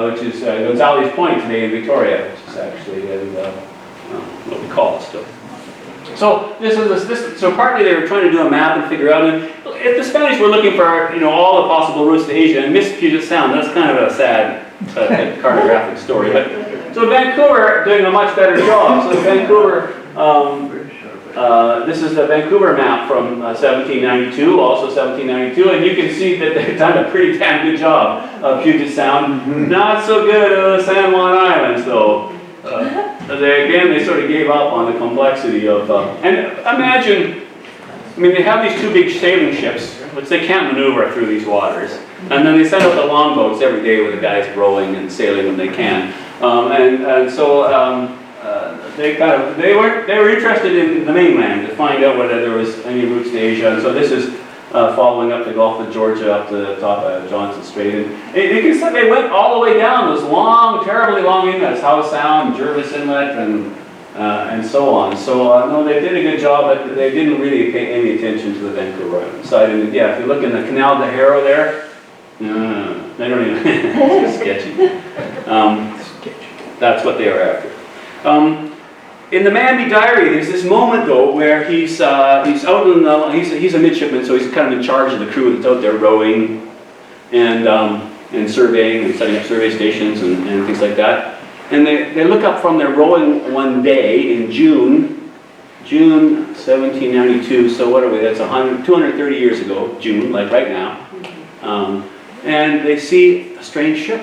which is Gonzales Point today in Victoria, which is actually what we call it still. So so partly they were trying to do a map and figure out. And if the Spanish were looking for all the possible routes to Asia and missed Puget Sound, that's kind of a sad cartographic story. But so Vancouver doing a much better job. So Vancouver. This is the Vancouver map from 1792, also 1792, and you can see that they've done a pretty damn good job of Puget Sound. Not so good of the San Juan Islands, though. They sort of gave up on the complexity of, and imagine, they have these two big sailing ships, which they can't maneuver through these waters, and then they send out the longboats every day with the guys rowing and sailing when they can, they were interested in the mainland to find out whether there was any routes to Asia, and so this is following up the Gulf of Georgia up to the top of Johnson Strait, and you can see they went all the way down those long, terribly long inlets, Howe Sound, Jervis Inlet, and so on. So no, they did a good job, but they didn't really pay any attention to the Vancouver Island side. And yeah, if you look in the Canal de Haro there, they don't even. It's sketchy. That's what they were after. In the Manby Diary, there's this moment though where he's out in he's a midshipman, so he's kind of in charge of the crew that's out there rowing and surveying and setting up survey stations and things like that. And they look up from their rowing one day in June 1792. So what are we? That's 230 years ago, June, like right now. And they see a strange ship.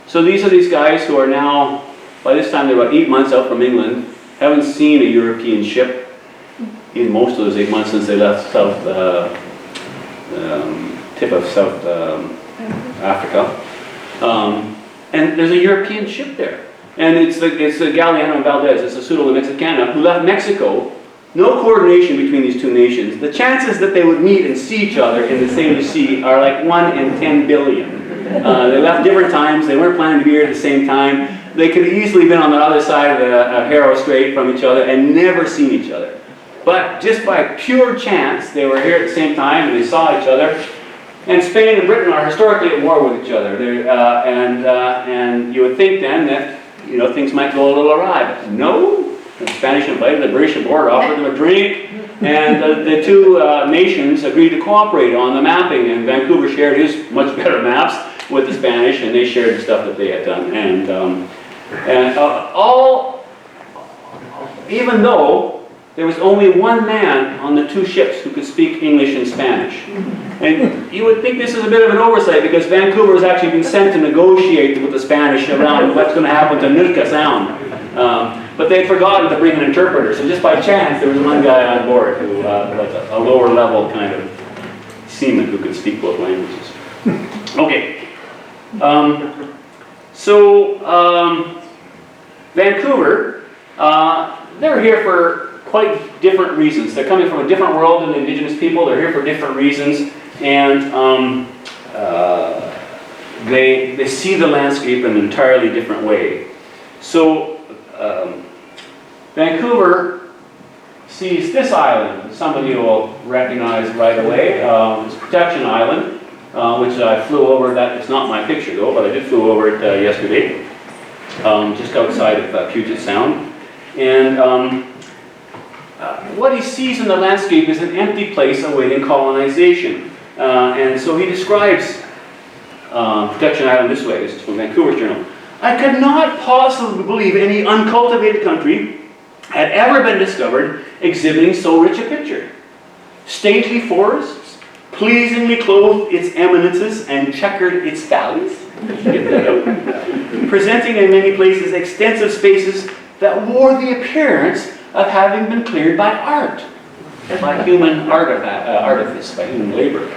So these are these guys who are now. By this time, they're about 8 months out from England, haven't seen a European ship in most of those 8 months since they left tip of South Africa. And there's a European ship there. And it's the Galeano Valdez, it's the Pseudo Mexicana, who left Mexico no coordination between these two nations. The chances that they would meet and see each other in the Salish Sea are like 1 in 10 billion. They left different times, they weren't planning to be here at the same time. They could have easily been on the other side of the Harrow Strait from each other and never seen each other. But just by pure chance, they were here at the same time and they saw each other. And Spain and Britain are historically at war with each other. And you would think then that, you know, things might go a little awry. But no, the Spanish invited the British aboard, offered them a drink, and the two nations agreed to cooperate on the mapping. And Vancouver shared his much better maps with the Spanish, and they shared the stuff that they had done. Even though there was only one man on the two ships who could speak English and Spanish. And you would think this is a bit of an oversight because Vancouver was actually being sent to negotiate with the Spanish around what's going to happen to Nootka Sound. But they'd forgotten to bring an interpreter, so just by chance there was one guy on board who was a lower level kind of seaman who could speak both languages. Okay. Vancouver, they're here for quite different reasons. They're coming from a different world than the indigenous people. They're here for different reasons, and they see the landscape in an entirely different way. So Vancouver sees this island. Some of you will recognize right away. It's Protection Island, which I flew over. That it's not my picture though, but I did flew over it yesterday, just outside of Puget Sound, and. What he sees in the landscape is an empty place awaiting colonization. And so he describes Protection Island this way. This is from Vancouver's Journal. I could not possibly believe any uncultivated country had ever been discovered exhibiting so rich a picture. Stately forests, pleasingly clothed its eminences and checkered its valleys. Get that out. Presenting in many places extensive spaces that wore the appearance of having been cleared by art, by human artifice, by human labor.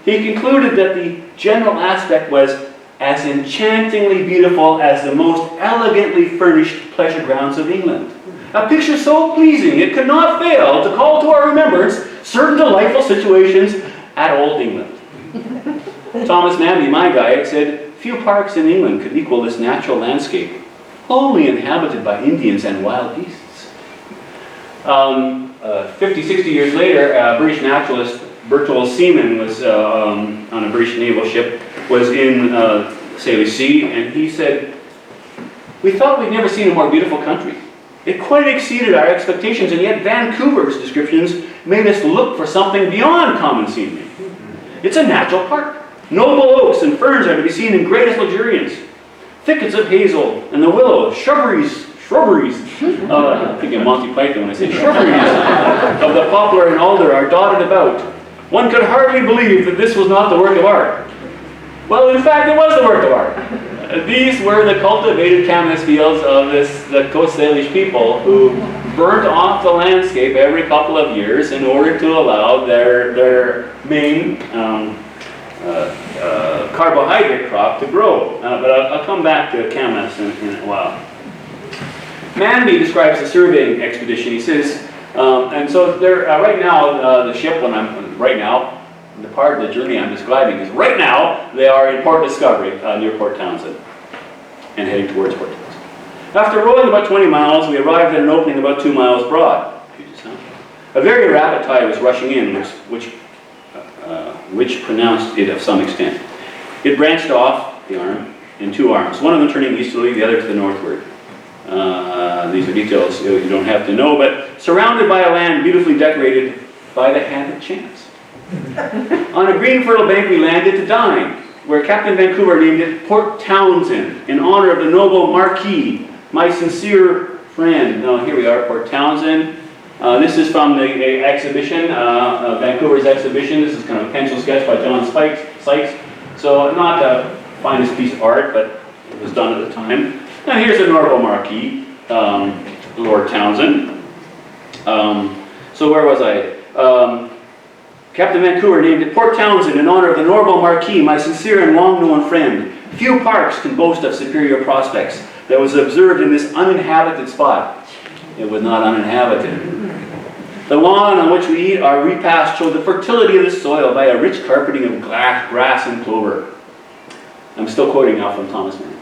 He concluded that the general aspect was as enchantingly beautiful as the most elegantly furnished pleasure grounds of England. A picture so pleasing it could not fail to call to our remembrance certain delightful situations at Old England. Thomas Manby, my guide, said, few parks in England could equal this natural landscape, wholly inhabited by Indians and wild beasts. 50, 60 years later, British naturalist Berthold Seaman was on a British naval ship, was in Salish Sea, and he said, we thought we'd never seen a more beautiful country. It quite exceeded our expectations, and yet Vancouver's descriptions made us look for something beyond common scenery. It's a natural park. Noble oaks and ferns are to be seen in greatest luxuriance. Thickets of hazel and the willow, shrubberies, I'm thinking Monty Python when I say shrubberies, of the poplar and alder are dotted about. One could hardly believe that this was not the work of art. Well, in fact, it was the work of art. These were the cultivated camas fields of the Coast Salish people who burnt off the landscape every couple of years in order to allow their main carbohydrate crop to grow. But I'll come back to camas in a while. Manby describes the surveying expedition. He says, and so they're right now the ship. The part of the journey I'm describing is right now they are in Port Discovery near Port Townsend and heading towards Port Townsend. After rowing about 20 miles, we arrived at an opening about 2 miles broad. A very rapid tide was rushing in, which pronounced it of some extent. It branched off the arm in two arms, one of them turning easterly, the other to the northward. These are details you don't have to know, but surrounded by a land beautifully decorated by the hand of chance. On a green fertile bank we landed to dine, where Captain Vancouver named it Port Townsend in honor of the noble Marquis, my sincere friend. Now here we are, Port Townsend. This is from the exhibition, Vancouver's exhibition. This is kind of a pencil sketch by John Sykes. So not the finest piece of art, but it was done at the time. Now here's the Norval Marquis, Lord Townsend. So where was I? Captain Vancouver named it Port Townsend in honor of the Norval Marquis, my sincere and long-known friend. Few parks can boast of superior prospects that was observed in this uninhabited spot. it was not uninhabited. The lawn on which we eat our repast showed the fertility of the soil by a rich carpeting of grass and clover. I'm still quoting now from Thomas Mann.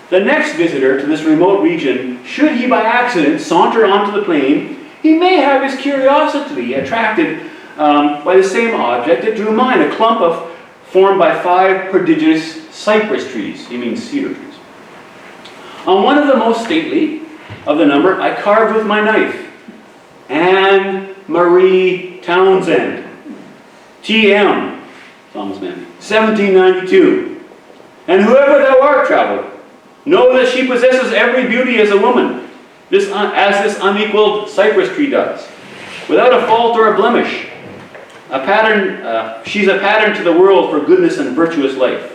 The next visitor to this remote region, should he by accident saunter onto the plain, he may have his curiosity attracted by the same object that drew mine, a clump formed by 5 prodigious cypress trees. He means cedar trees. On one of the most stately of the number, I carved with my knife, Anne Marie Townsend, T.M., Thomas Mann, 1792. And whoever thou art, traveler, know that she possesses every beauty as a woman, as this unequaled cypress tree does, without a fault or a blemish. She's a pattern to the world for goodness and virtuous life.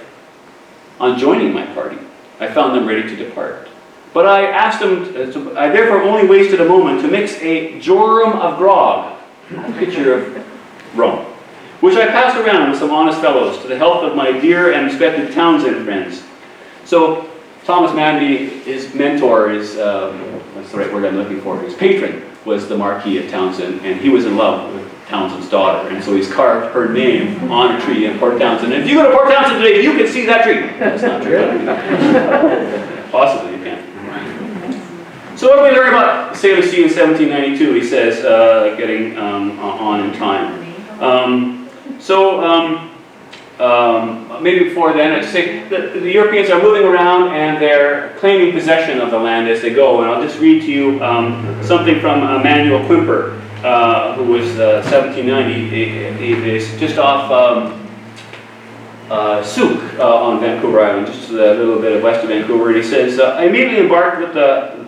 On joining my party, I found them ready to depart. But I asked them, I therefore only wasted a moment to mix a jorum of grog, a pitcher of rum, which I passed around with some honest fellows to the health of my dear and respected Townsend friends. So Thomas Manby, his mentor, that's the right word I'm looking for, his patron was the Marquis of Townsend, and he was in love with Townsend's daughter, and so he's carved her name on a tree in Port Townsend. And if you go to Port Townsend today, you can see that tree. That's not true. Possibly you can. So what do we learn about Salish Sea in 1792? He says, getting on in time. Maybe before then, I'd say the Europeans are moving around and they're claiming possession of the land as they go. And I'll just read to you something from Emmanuel Quimper, who was 1790. He is just off Souk on Vancouver Island, just a little bit west of Vancouver. And he says, I immediately embarked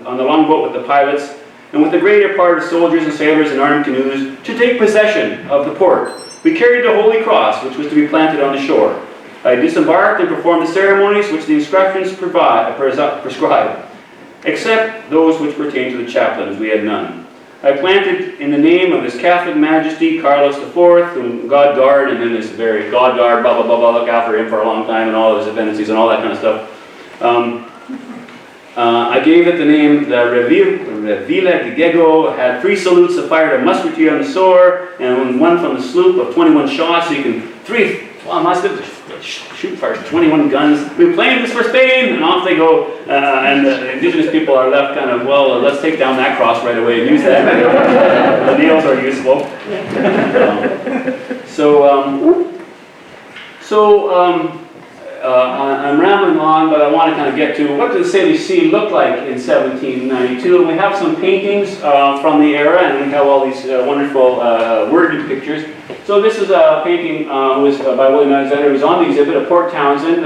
on the longboat with the pilots and with the greater part of soldiers and sailors in armed canoes to take possession of the port. We carried the Holy Cross, which was to be planted on the shore. I disembarked and performed the ceremonies which the instructions prescribe, except those which pertain to the chaplain, as we had none. I planted in the name of His Catholic Majesty Carlos IV, whom God guard, and then this very God guard, blah, blah, blah, blah, look after him for a long time, and all his dependencies and all that kind of stuff. I gave it the name the Revilla de Gego, had 3 salutes of fire to musketry on the shore, and one from the sloop of 21 shots, so you can, 3 muskets, shoot fires, 21 guns. We claim this for Spain, and off they go, and the indigenous people are left kind of, well, let's take down that cross right away and use that. The nails are useful. I'm rambling on, but I want to kind of get to what did the Salish Sea look like in 1792. And we have some paintings from the era, and we have all these wonderful worded pictures. So this is a painting was by William Alexander. It was on the exhibit at Port Townsend,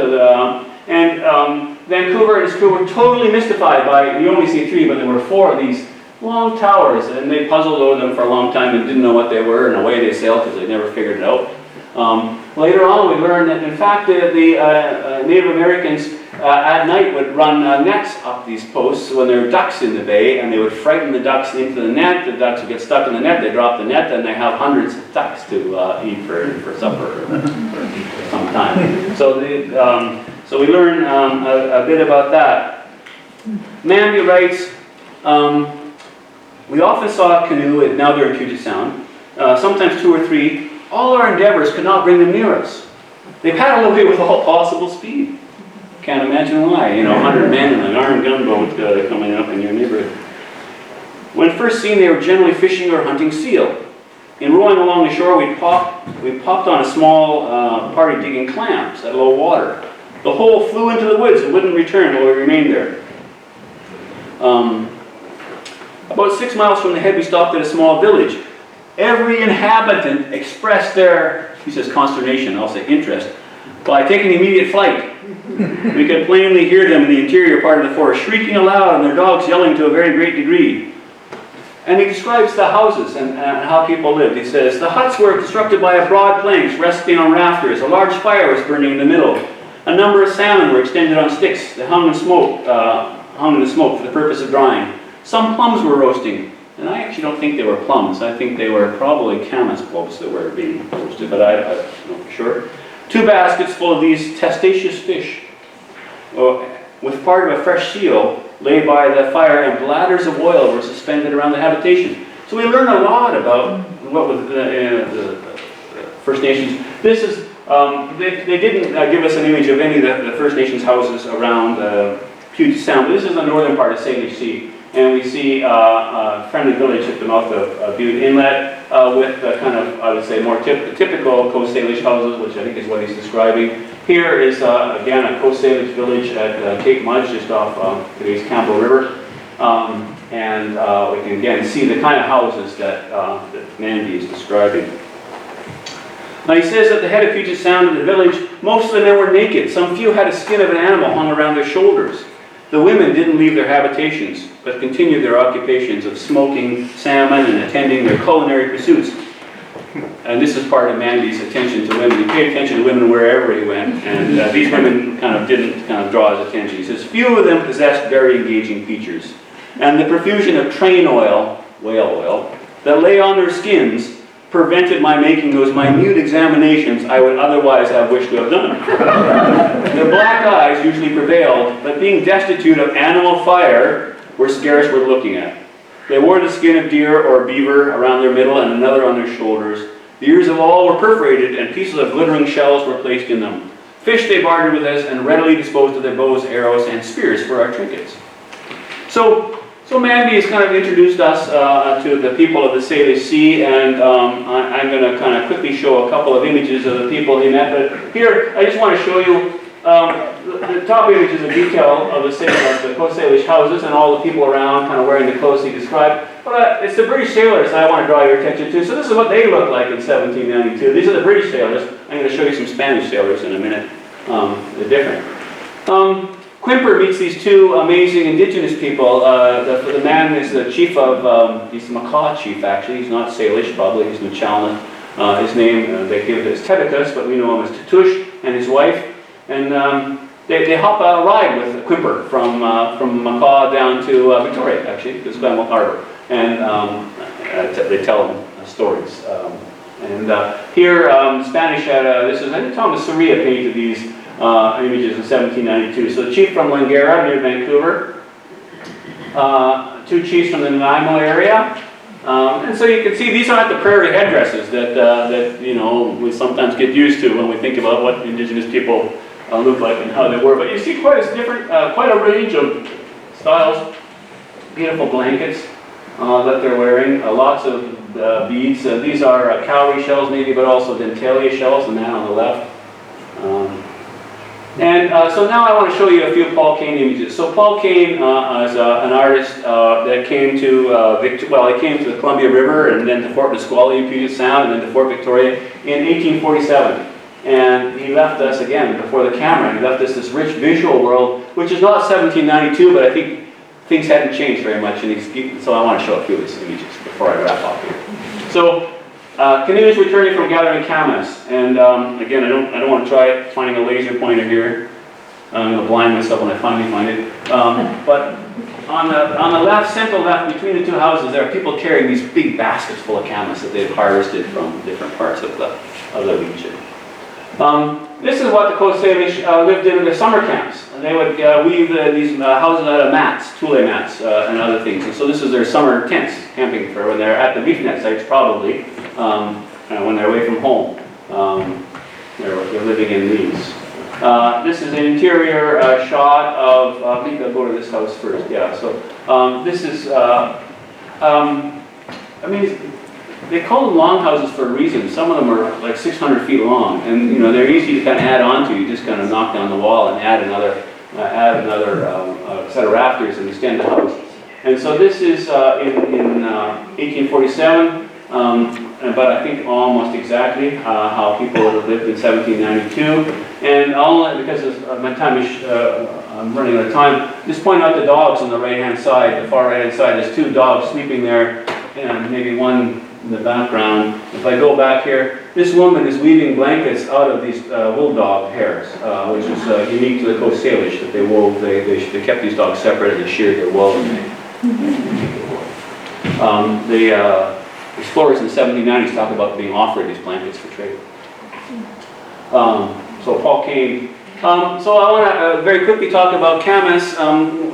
and Vancouver and his crew were totally mystified by, you only see 3, but there were 4 of these long towers, and they puzzled over them for a long time and didn't know what they were, and away they sailed because they never figured it out. Later on, we learned that, in fact, the Native Americans at night would run nets up these posts when there were ducks in the bay, and they would frighten the ducks into the net. The ducks would get stuck in the net. They drop the net, and they have hundreds of ducks to eat for supper for some time. So we learn a bit about that. Manby writes, we often saw a canoe, now they're in Puget Sound, sometimes 2 or 3. All our endeavors could not bring them near us. They paddled away with all possible speed. Can't imagine why, 100 men in an armed gunboat coming up in your neighborhood. When first seen, they were generally fishing or hunting seal. In rowing along the shore, we popped on a small party digging clams at low water. The whole flew into the woods and wouldn't return while we remained there. About 6 miles from the head, we stopped at a small village. Every inhabitant expressed their, he says, consternation, I'll say interest, by taking immediate flight. We could plainly hear them in the interior part of the forest, shrieking aloud and their dogs yelling to a very great degree. And he describes the houses and how people lived. He says, the huts were constructed by a broad planks resting on rafters. A large fire was burning in the middle. A number of salmon were extended on sticks that hung in the smoke for the purpose of drying. Some plums were roasting. And I actually don't think they were plums. I think they were probably camas bulbs that were being roasted, but I don't know for sure. 2 baskets full of these testaceous fish, with part of a fresh seal lay by the fire, and bladders of oil were suspended around the habitation. So we learn a lot about what was the First Nations. This is, they didn't give us an image of any of the First Nations houses around Puget Sound, but this is the northern part of Salish Sea. And we see a friendly village at the mouth of Butte Inlet with kind of, I would say, more typical Coast Salish houses, which I think is what he's describing. Here is, again, a Coast Salish village at Cape Mudge, just off today's Campbell River. And we can again see the kind of houses that, that Mandy is describing. Now he says at the head of Puget Sound in the village, most of the men were naked. Some few had a skin of an animal hung around their shoulders. The women didn't leave their habitations, but continued their occupations of smoking salmon and attending their culinary pursuits. And this is part of Mandy's attention to women. He paid attention to women wherever he went, and these women didn't draw his attention. He says, few of them possessed very engaging features, and the profusion of train oil, whale oil, that lay on their skins prevented my making those minute examinations I would otherwise have wished to have done. Their black eyes usually prevailed, but being destitute of animal fire were scarce worth looking at. They wore the skin of deer or beaver around their middle and another on their shoulders. The ears of all were perforated and pieces of glittering shells were placed in them. Fish they bartered with us and readily disposed of their bows, arrows, and spears for our trinkets. So Mandy has kind of introduced us to the people of the Salish Sea, and I'm going to kind of quickly show a couple of images of the people he met. But here, I just want to show you the top image is a detail of the Coast Salish houses and all the people around kind of wearing the clothes he described. But it's the British sailors that I want to draw your attention to. So this is what they looked like in 1792. These are the British sailors. I'm going to show you some Spanish sailors in a minute. They're different. Quimper meets these two amazing indigenous people. The man is the chief of, he's the Makah chief actually, he's not Salish probably, he's Nuchalna. His name, they give it as Tebekus, but we know him as Tatush, and his wife. And they help ride with Quimper from Makah down to Victoria actually, to Esquimalt Harbor. And they tell him stories. Here, Spanish had, this is, I think Thomas Soria painted these images in 1792. So the chief from Langara near Vancouver, two chiefs from the Nanaimo area, and so you can see these aren't the prairie headdresses that you know we sometimes get used to when we think about what Indigenous people look like and how they were. But you see quite a range of styles, beautiful blankets that they're wearing, lots of beads. These are cowrie shells maybe, but also dentalia shells, the man on the left. So now I want to show you a few Paul Kane images. So Paul Kane is an artist that came to he came to the Columbia River and then to Fort Nisqually in Puget Sound and then to Fort Victoria in 1847. And he left us, again, before the camera, he left us this rich visual world, which is not 1792, but I think things hadn't changed very much. So I want to show a few of these images before I wrap up here. So canoes returning from gathering camas, and again, I don't want to try finding a laser pointer here. I'm going to blind myself when I finally find it. But on the left, central left, between the two houses, there are people carrying these big baskets full of camas that they've harvested from different parts of the region. This is what the Coast Salish lived in their summer camps. And they would weave these houses out of mats, tule mats, and other things. And so this is their summer tents, camping for when they're at the reef net sites, probably, when they're away from home. They're living in these. This is an interior shot of, I think I'll go to this house first, yeah. So this is, I mean, they call them longhouses for a reason. Some of them are like 600 feet long, and you know they're easy to kind of add on to. You just kind of knock down the wall and add another set of rafters and extend the house. And so this is in 1847, but I think almost exactly how people would have lived in 1792. And only because of my time is, I'm running out of time, just point out the dogs on the right-hand side, the far right-hand side. There's two dogs sleeping there, and maybe one in the background. If I go back here, this woman is weaving blankets out of these wool dog hairs, which is unique to the Coast Salish, that they wove. They kept these dogs separate and they sheared their wool. The explorers in the 1790s talk about being offered these blankets for trade. So Paul Kane So I want to very quickly talk about Camas.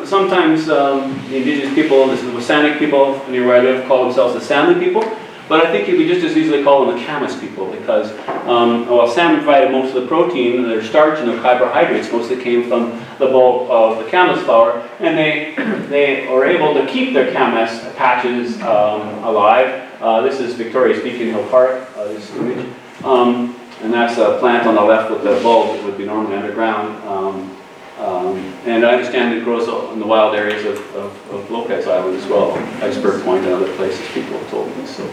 Sometimes the indigenous people, the Wasanic people near where I live, call themselves the salmon people. But I think you could just as easily call them the Camas people because, well, salmon provided most of the protein, their starch and their carbohydrates mostly came from the bulk of the camas flour, and they were able to keep their camas patches alive. This is Victoria's Beacon Hill Park, this image. And that's a plant on the left with the bulb that would be normally underground. And I understand it grows in the wild areas of Lopez Island as well, Iceberg Point and other places people have told me. So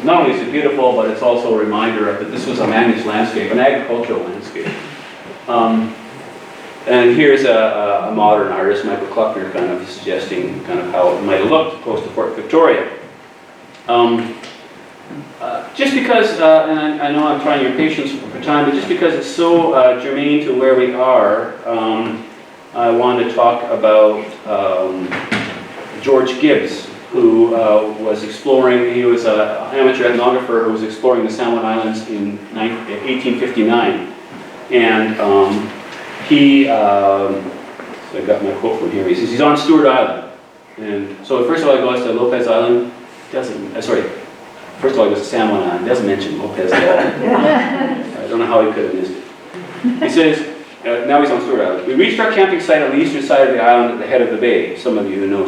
not only is it beautiful, but it's also a reminder that this was a managed landscape, an agricultural landscape. And here's a modern artist, Michael Kluckner, kind of suggesting kind of how it might have looked close to Fort Victoria. Just because, and I know I'm trying your patience for time, but just because it's so germane to where we are, I want to talk about George Gibbs, who was exploring, he was an amateur ethnographer who was exploring the San Juan Islands in 1859. And he, so I got my quote from here, he says, he's on Stewart Island. And so first of all, he goes to Lopez Island, first of all, he goes to San Juan Island. He doesn't mention Lopez at all. I don't know how he could have missed it. He says, now he's on Stewart Island. We reached our camping site on the eastern side of the island at the head of the bay. Some of you who know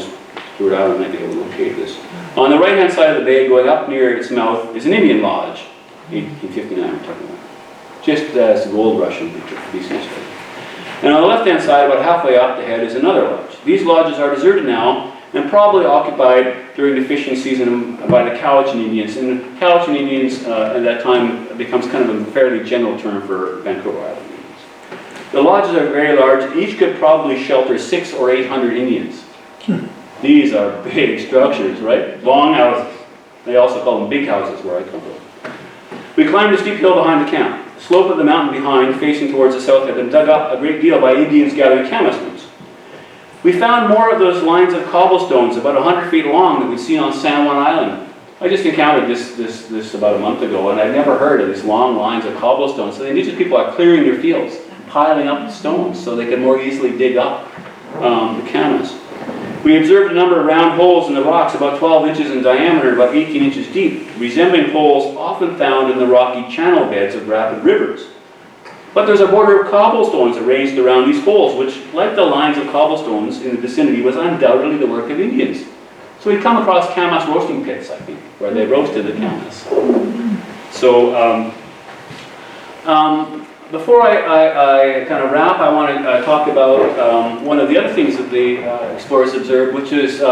Stewart Island might be able to locate this. On the right-hand side of the bay, going up near its mouth, is an Indian lodge. 1859 we're talking about. Just as the gold rush in BC history. And on the left-hand side, about halfway up the head, is another lodge. These lodges are deserted now, and probably occupied during the fishing season by the Cowichan Indians. And the Cowichan Indians at that time becomes kind of a fairly general term for Vancouver Island Indians. The lodges are very large. Each could probably shelter 600 or 800 Indians. These are big structures, right? Long houses. They also call them big houses where I come from. We climbed a steep hill behind the camp. The slope of the mountain behind, facing towards the south, had been dug up a great deal by Indians gathering camas roots. We found more of those lines of cobblestones about 100 feet long that we'd seen on San Juan Island. I just encountered this about a month ago, and I'd never heard of these long lines of cobblestones. So the indigenous people are clearing their fields, piling up the stones so they can more easily dig up the camas. We observed a number of round holes in the rocks about 12 inches in diameter, about 18 inches deep, resembling holes often found in the rocky channel beds of rapid rivers. But there's a border of cobblestones arranged around these holes, which, like the lines of cobblestones in the vicinity, was undoubtedly the work of Indians. So we come across camas roasting pits, I think, where they roasted the camas. So before I kind of wrap, I want to talk about one of the other things that the explorers observed, which is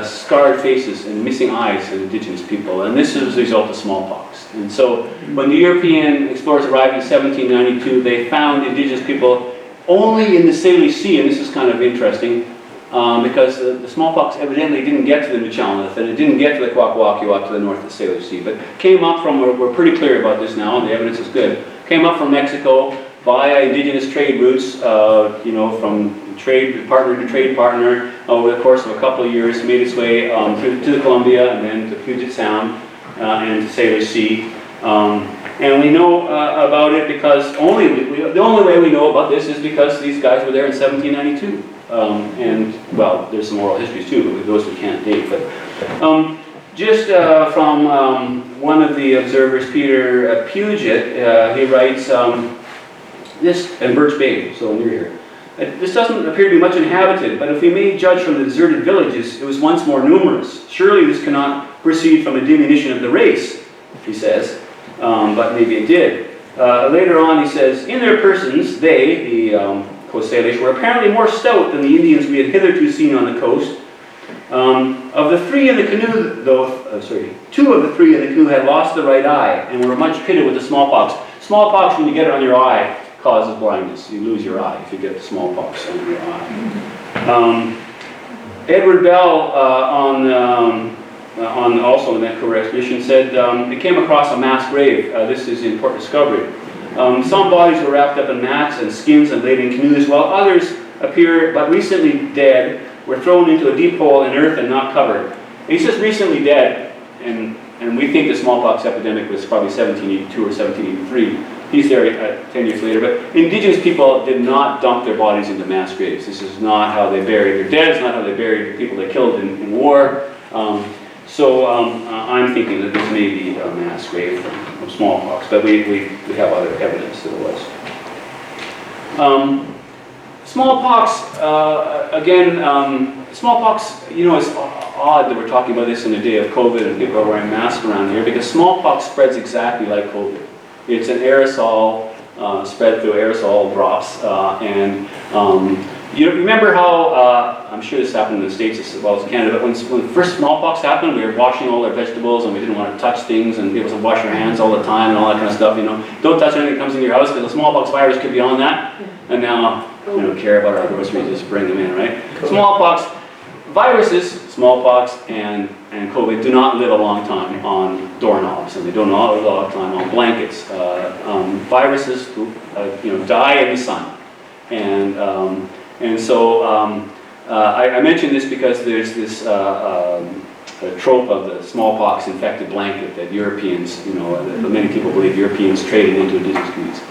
scarred faces and missing eyes in indigenous people. And this is a result of smallpox. And so when the European explorers arrived in 1792, they found indigenous people only in the Salish Sea, and this is kind of interesting, because the smallpox evidently didn't get to the Nuchalnath, and it didn't get to the Kwakwaka'wakw to the north of the Salish Sea, but came up from, we're pretty clear about this now, and the evidence is good, came up from Mexico via indigenous trade routes, from trade partner to trade partner over the course of a couple of years, made its way to the Columbia and then to Puget Sound and to Salish Sea. And we know about it because the only way we know about this is because these guys were there in 1792. And, well, there's some oral histories too, but those we can't date. But just from one of the observers, Peter Puget, he writes this, in Birch Bay, so near here. This doesn't appear to be much inhabited, but if we may judge from the deserted villages, it was once more numerous. Surely this cannot proceed from a diminution of the race, he says, but maybe it did. Later on he says, in their persons, they, the Coast Salish, were apparently more stout than the Indians we had hitherto seen on the coast. Of the three in the canoe, two of the three in the canoe had lost the right eye and were much pitted with the smallpox. Smallpox, when you get it on your eye, causes blindness. You lose your eye if you get the smallpox on your eye. Edward Bell, on also in that Vancouver expedition, said they came across a mass grave. This is in Port Discovery. Some bodies were wrapped up in mats and skins and laid in canoes, while others appear but recently dead were thrown into a deep hole in earth and not covered. And he says recently dead, and we think the smallpox epidemic was probably 1782 or 1783. he's there 10 years later. But indigenous people did not dump their bodies into mass graves. This is not how they buried their dead. It's not how they buried the people they killed in war. So I'm thinking that this may be a mass grave from smallpox, but we have other evidence that it was. Smallpox, smallpox, you know, it's odd that we're talking about this in a day of COVID and people are wearing masks around here, because smallpox spreads exactly like COVID. It's an aerosol, spread through aerosol drops, you remember how, I'm sure this happened in the States as well as Canada, but when the first smallpox happened, we were washing all our vegetables and we didn't want to touch things and be able to wash our hands all the time and all that kind of stuff, you know. Don't touch anything that comes into your house because the smallpox virus could be on that. And now we don't care about our groceries, just bring them in, right? Smallpox, viruses, smallpox and COVID do not live a long time on doorknobs, and they do not live a long time on blankets. Viruses, die in the sun. And so I mention this because there's this trope of the smallpox infected blanket that Europeans, that many people believe Europeans traded into indigenous communities.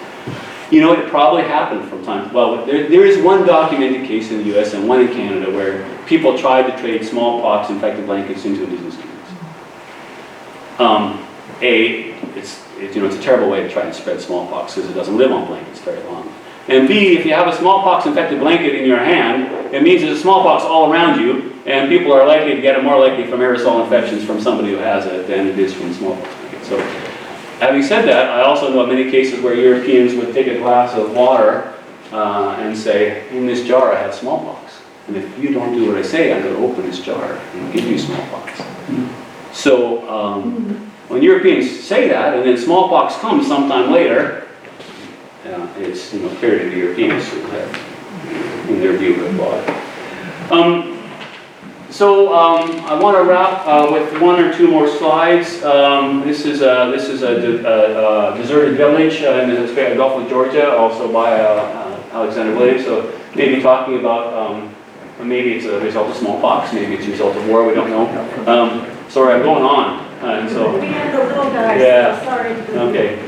You know, it probably happened from time. Well, there is one documented case in the U.S. and one in Canada where people tried to trade smallpox infected blankets into indigenous communities. It's a terrible way to try and spread smallpox because it doesn't live on blankets very long. And B, if you have a smallpox infected blanket in your hand, it means there's a smallpox all around you, and people are likely to get it more likely from aerosol infections from somebody who has it than it is from the smallpox blanket. So, having said that, I also know of many cases where Europeans would take a glass of water and say, in this jar I have smallpox. And if you don't do what I say, I'm going to open this jar and give you smallpox. So, when Europeans say that, and then smallpox comes sometime later, it's clear to the Europeans who have, in their view, have bought it. I want to wrap with one or two more slides. This is a deserted village in the Gulf of Georgia, also by Alexander Williams. So maybe talking about maybe it's a result of smallpox, maybe it's a result of war. We don't know. Sorry, I'm going on. And so we have the little guys. Yeah. Sorry. Okay.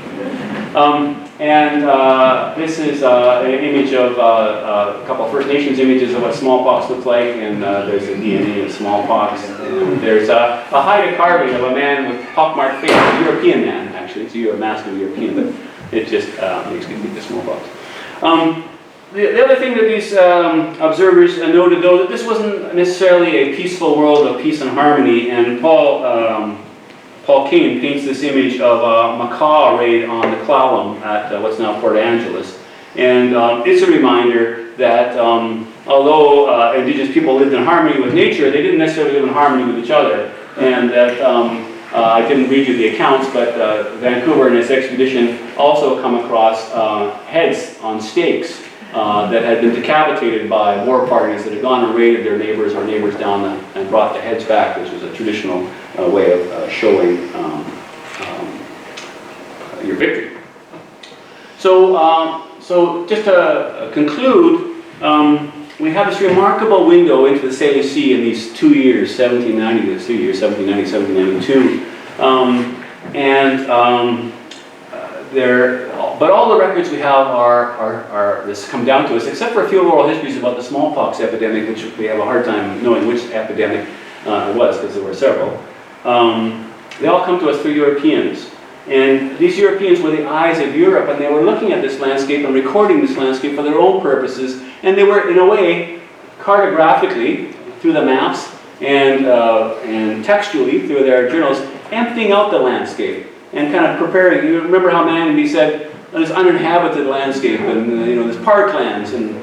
This is an image of a couple of First Nations images of what smallpox looks like, and there's a DNA of smallpox. And there's a hide carving of a man with pockmarked face, a European man, actually. It's a mask of a European, but it just makes me think of smallpox. The other thing that these observers noted, though, that this wasn't necessarily a peaceful world of peace and harmony, and Paul Kane paints this image of a macaw raid on the Clallam at what's now Port Angeles. And it's a reminder that although indigenous people lived in harmony with nature, they didn't necessarily live in harmony with each other. And that I didn't read you the accounts, but Vancouver and his expedition also come across heads on stakes that had been decapitated by war parties that had gone and raided their neighbors or neighbors down and brought the heads back, which was a traditional way of showing your victory. So just to conclude, we have this remarkable window into the Salish Sea in these 2 years, 1790, the 2 years, 1790, 1792. But all the records we have are this come down to us, except for a few oral histories about the smallpox epidemic, which we have a hard time knowing which epidemic it was, because there were several. They all come to us through Europeans. And these Europeans were the eyes of Europe, and they were looking at this landscape and recording this landscape for their own purposes. And they were, in a way, cartographically, through the maps, and textually, through their journals, emptying out the landscape and kind of preparing. You remember how Manby said, this uninhabited landscape, and there's parklands, and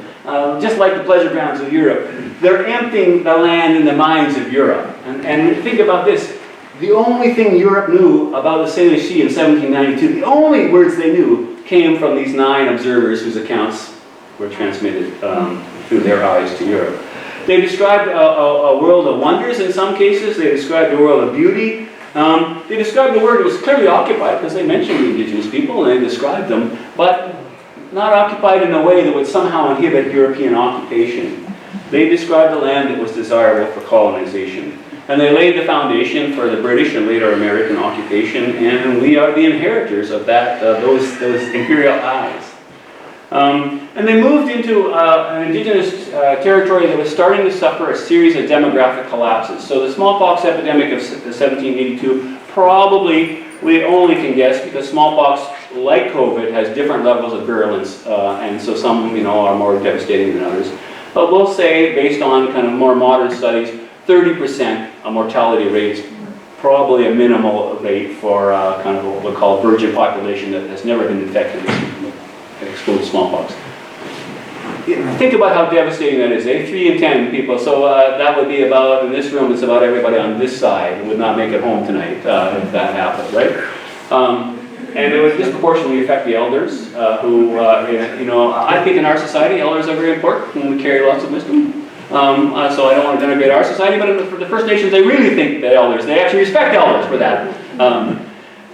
just like the pleasure grounds of Europe. They're emptying the land in the minds of Europe. And think about this. The only thing Europe knew about the Salish Sea in 1792, the only words they knew, came from these 9 observers whose accounts were transmitted through their eyes to Europe. They described a world of wonders in some cases. They described a world of beauty. They described the world that was clearly occupied, because they mentioned the indigenous people and they described them, but not occupied in a way that would somehow inhibit European occupation. They described a land that was desirable for colonization. And they laid the foundation for the British and later American occupation, and we are the inheritors of that, those imperial ties. And they moved into an indigenous territory that was starting to suffer a series of demographic collapses. So the smallpox epidemic of 1782, probably, we only can guess, because smallpox, like COVID, has different levels of virulence, and so some, are more devastating than others. But we'll say, based on kind of more modern studies, 30% mortality rate, probably a minimal rate for kind of what we'll call virgin population that has never been infected with exposed smallpox. Think about how devastating that is. 3 in 10 people, so that would be about, in this room, it's about everybody on this side would not make it home tonight if that happened, right? And it would disproportionately affect the elders, who, I think in our society, elders are very important, and we carry lots of wisdom. So I don't want to denigrate our society, but for the First Nations, they really think that elders, they actually respect elders for that.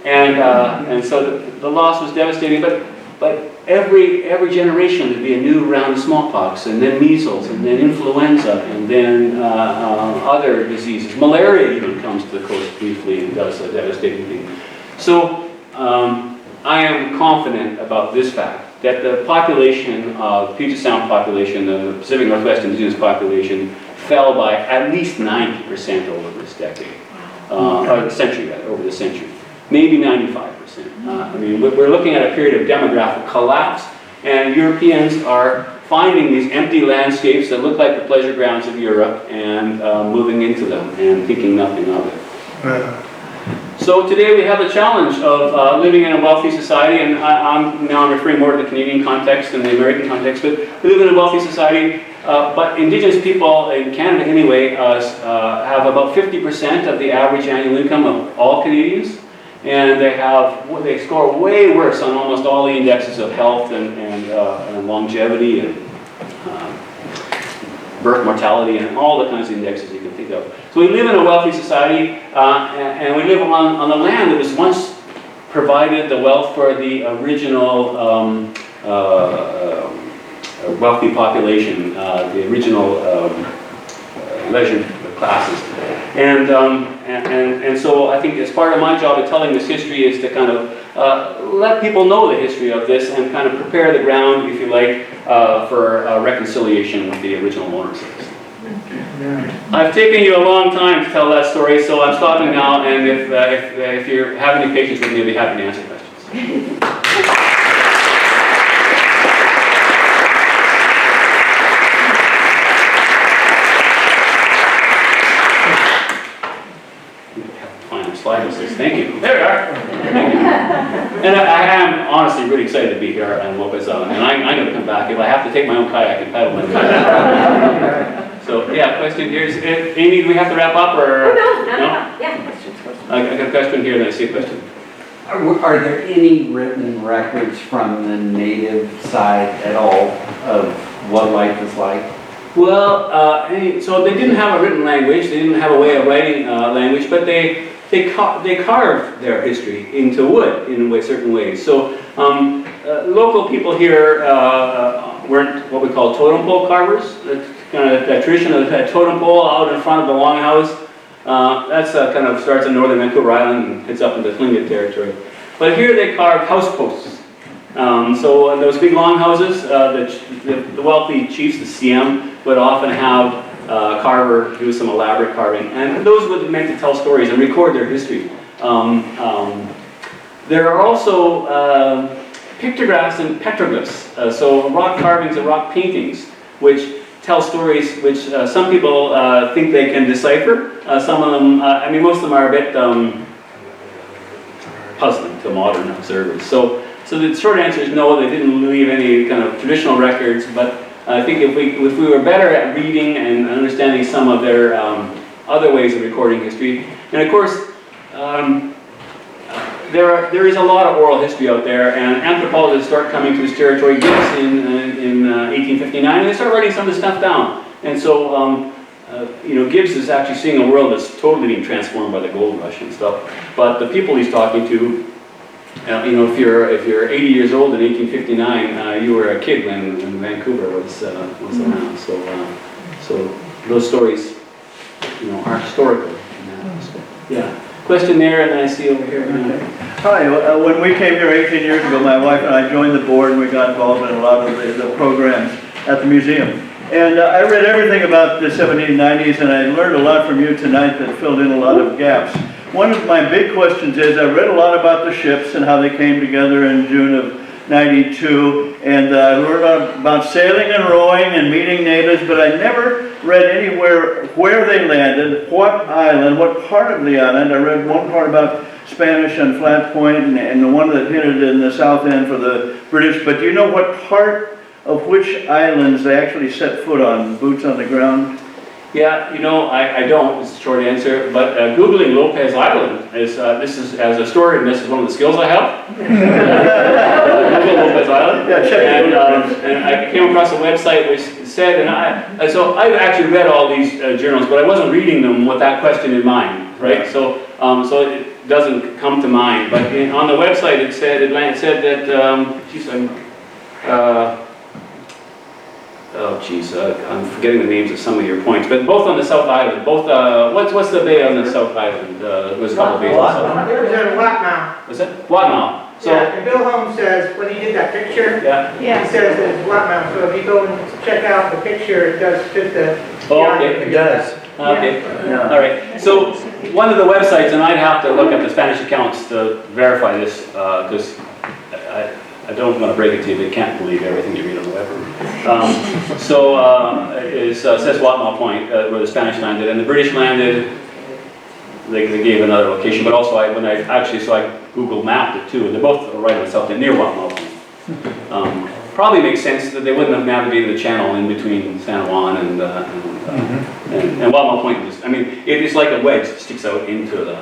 And so the loss was devastating, but every generation there'd be a new round of smallpox, and then measles, and then influenza, and then other diseases. Malaria even comes to the coast briefly and does a devastating thing. So I am confident about this fact, that the population of Puget Sound population, the Pacific Northwest indigenous population, fell by at least 90% over this decade, or the century rather, over the century, maybe 95%. I mean, we're looking at a period of demographic collapse, and Europeans are finding these empty landscapes that look like the pleasure grounds of Europe and moving into them and thinking nothing of it. So today we have the challenge of living in a wealthy society, and I'm referring more to the Canadian context than the American context, but we live in a wealthy society, but Indigenous people in Canada anyway have about 50% of the average annual income of all Canadians, and they score way worse on almost all the indexes of health and longevity and birth mortality and all the kinds of indexes you can think of. So we live in a wealthy society, and we live on the land that was once provided the wealth for the original wealthy population, the original leisure classes. And so I think as part of my job of telling this history is to kind of let people know the history of this and kind of prepare the ground, if you like, for reconciliation with the original owners of this. I've taken you a long time to tell that story, so I'm stopping now, and if you have any patience with me, I'll be happy to answer questions. Thank you. There we are. Thank you. And I am honestly really excited to be here on Lopez Island, and I'm going to come back. If I have to take my own kayak and paddle my kayak. So yeah, question here is, Amy, do we have to wrap up or? Oh, no? Yeah, questions. I got a question here, and I see a question. Are there any written records from the native side at all of what life is like? Well, so they didn't have a written language. They didn't have a way of writing language, but they carved their history into wood in certain ways. So local people here weren't what we call totem pole carvers. That tradition of that totem pole out in front of the longhouse, that's kind of starts in northern Vancouver Island and heads up into Tlingit territory. But here they carved house posts. So those big longhouses, the wealthy chiefs, the CM, would often have a carver do some elaborate carving, and those were meant to tell stories and record their history. There are also pictographs and petroglyphs, so rock carvings and rock paintings, which tell stories which some people think they can decipher. Some of them, most of them are a bit puzzling to modern observers. So the short answer is no, they didn't leave any kind of traditional records, but I think if we were better at reading and understanding some of their other ways of recording history, and of course, there is a lot of oral history out there, and anthropologists start coming to this territory, Gibbs in 1859, and they start writing some of this stuff down. And so, Gibbs is actually seeing a world that's totally being transformed by the gold rush and stuff. But the people he's talking to, if you're 80 years old in 1859, you were a kid when Vancouver was around. So those stories, are historical. Yeah. Question there, and then I see over here. Hi, when we came here 18 years ago, my wife and I joined the board and we got involved in a lot of the programs at the museum. And I read everything about the 1790s and I learned a lot from you tonight that filled in a lot of gaps. One of my big questions is, I read a lot about the ships and how they came together in June of '92, and I learned about sailing and rowing and meeting natives, but I never read anywhere where they landed, what island, what part of the island. I read one part about Spanish on Flat Point and the one that hinted in the south end for the British, but do you know what part of which islands they actually set foot on, boots on the ground? Yeah, you know, I don't, is the short answer, but Googling Lopez Island is, this is, as a historian, this is one of the skills I have. Google Lopez Island. Yeah, check it out. And I came across a website which said, and so I've actually read all these journals, but I wasn't reading them with that question in mind, right? So, so it doesn't come to mind, but on the website it said that, I'm forgetting the names of some of your points, but both on the South Island, both, what's the bay on the South Island? There's a couple of bays on the South Island. It was in Watmouth. What's that? Watmouth. So, Yeah, and Bill Holmes says, when he did that picture, yeah. he says that it's Watmouth, so if you go and check out the picture, it does fit the... Oh, okay. It does. Okay, Yeah. all right. So one of the websites, and I'd have to look at the Spanish accounts to verify this, because I don't want to break it to you, they can't believe everything you read on the web. It says Watmouth Point, where the Spanish landed, and the British landed. They gave another location, but also I Google mapped it too, and they're both right on the south end, near Watmouth Point. Probably makes sense that they wouldn't have navigated the channel in between San Juan and Watmouth Point. It is like a wedge that sticks out into the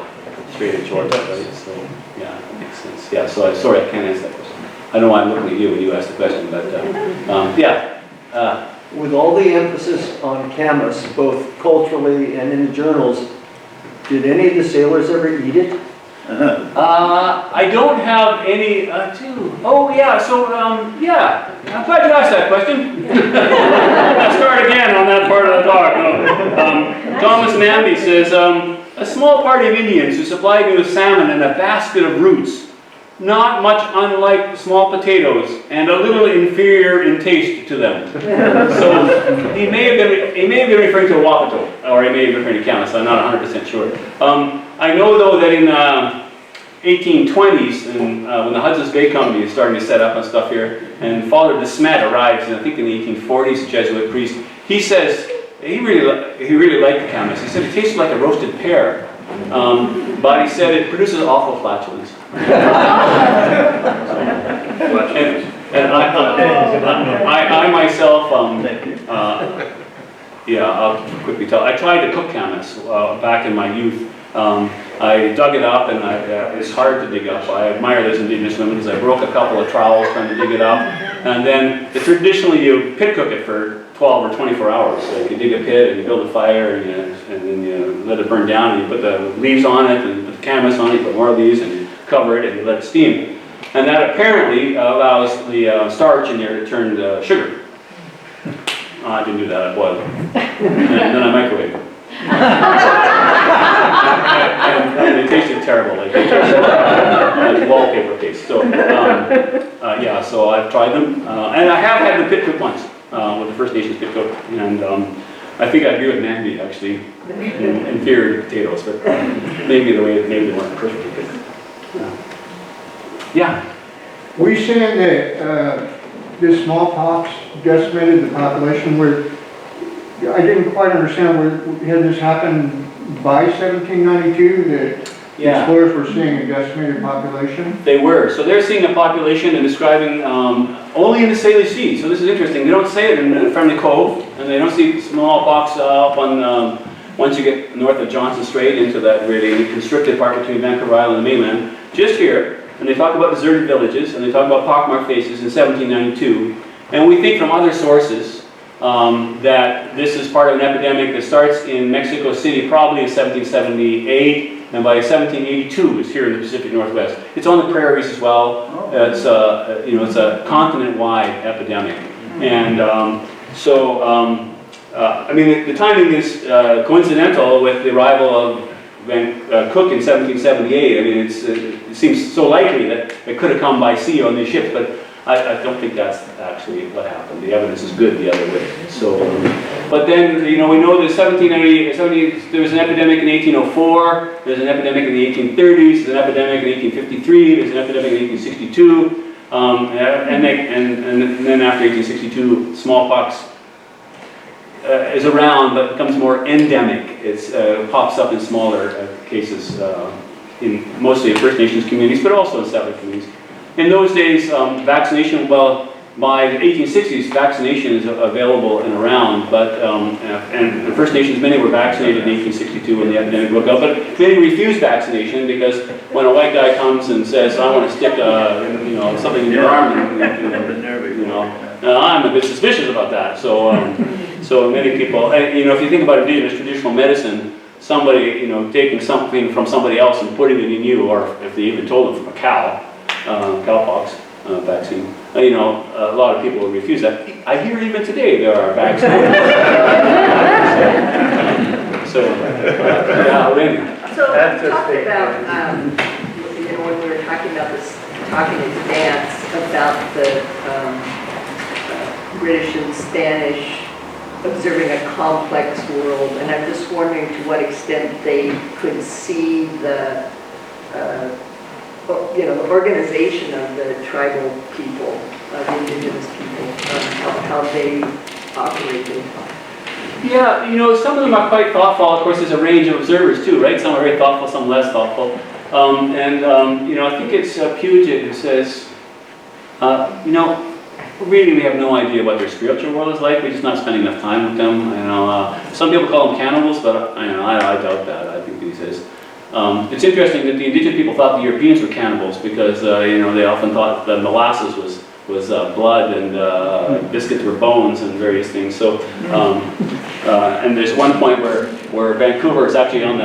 Strait of Georgia, right? So, yeah, it makes sense. Yeah, so sorry, I can't answer that question. I know why I'm looking at you when you asked the question, but yeah. With all the emphasis on Camas, both culturally and in the journals, did any of the sailors ever eat it? I don't have any, oh yeah, so, yeah, I'm glad you asked that question. Let's start again on that part of the talk. Thomas Namby says, a small party of Indians who supplied me with salmon and a basket of roots, not much unlike small potatoes, and a little inferior in taste to them. So he may have been referring to a Wapato, or he may have been referring to Camas, so I'm not 100% sure. I know though that in 1820s, and when the Hudson's Bay Company is starting to set up and stuff here, and Father de Smet arrives, I think in the 1840s, a Jesuit priest, he says he really liked the Camas. He said it tasted like a roasted pear, but he said it produces awful flatulence. And I myself, I'll quickly tell. I tried to cook Camas back in my youth. I dug it up, and it's hard to dig up. I admire those indigenous women because I broke a couple of trowels trying to dig it up. And then traditionally you pit cook it for 12 or 24 hours. So you dig a pit and you build a fire and then you let it burn down and you put the leaves on it and put the Camas on it, you put more leaves and you cover it and you let it steam. And that apparently allows the starch in there to turn to sugar. I didn't do that, I boiled it. And then I microwaved it. and it tasted terrible, like wallpaper taste. So, yeah, so I've tried them. And I have had the pit cook once, with the First Nations pit cook. And I think I agree with Mandy, actually, inferior to potatoes, but maybe they weren't perfectly good. Yeah. We saying that this smallpox decimated the population where, I didn't quite understand, had this happened by 1792 that explorers were seeing a decimated population? They were. So they're seeing a population and describing only in the Salish Sea. So this is interesting. They don't say it in Friendly Cove, and they don't see smallpox up on, once you get north of Johnson Strait into that really constricted part between Vancouver Island and the mainland. Just here. And they talk about deserted villages, and they talk about pockmarked faces in 1792. And we think from other sources that this is part of an epidemic that starts in Mexico City probably in 1778, and by 1782 it's here in the Pacific Northwest. It's on the prairies as well. It's it's a continent-wide epidemic. And the timing is coincidental with the arrival of Cook in 1778. I mean, it seems so likely that it could have come by sea on these ships, but I don't think that's actually what happened. The evidence is good the other way. So, but then, we know that there was an epidemic in 1804, there's an epidemic in the 1830s, there's an epidemic in 1853, there's an epidemic in 1862, and then after 1862, smallpox is around, but becomes more endemic. It pops up in smaller cases, mostly in First Nations communities, but also in settler communities. In those days, vaccination, well, by the 1860s, vaccination is available and around, but, and the First Nations, many were vaccinated in 1862 when the epidemic broke out, but many refused vaccination because when a white guy comes and says, I want to stick, something in your arm, I'm a bit suspicious about that. So many people, if you think about Indigenous traditional medicine, somebody, taking something from somebody else and putting it in you, or if they even told them from a cow, cowpox vaccine. A lot of people will refuse that. I hear even today there are vaccines. So talk about, when we were talking about this, talking in advance about the British and Spanish observing a complex world, and I'm just wondering to what extent they could see the the organization of the tribal people, of indigenous people, how they operated. Yeah, some of them are quite thoughtful. Of course, there's a range of observers too, right? Some are very thoughtful, some less thoughtful. I think it's Puget who says, really we have no idea what their spiritual world is like. We're just not spending enough time with them. Some people call them cannibals, but I doubt that. I think he says. It's interesting that the indigenous people thought the Europeans were cannibals because they often thought that molasses was blood and biscuits were bones and various things. So, and there's one point where Vancouver is actually on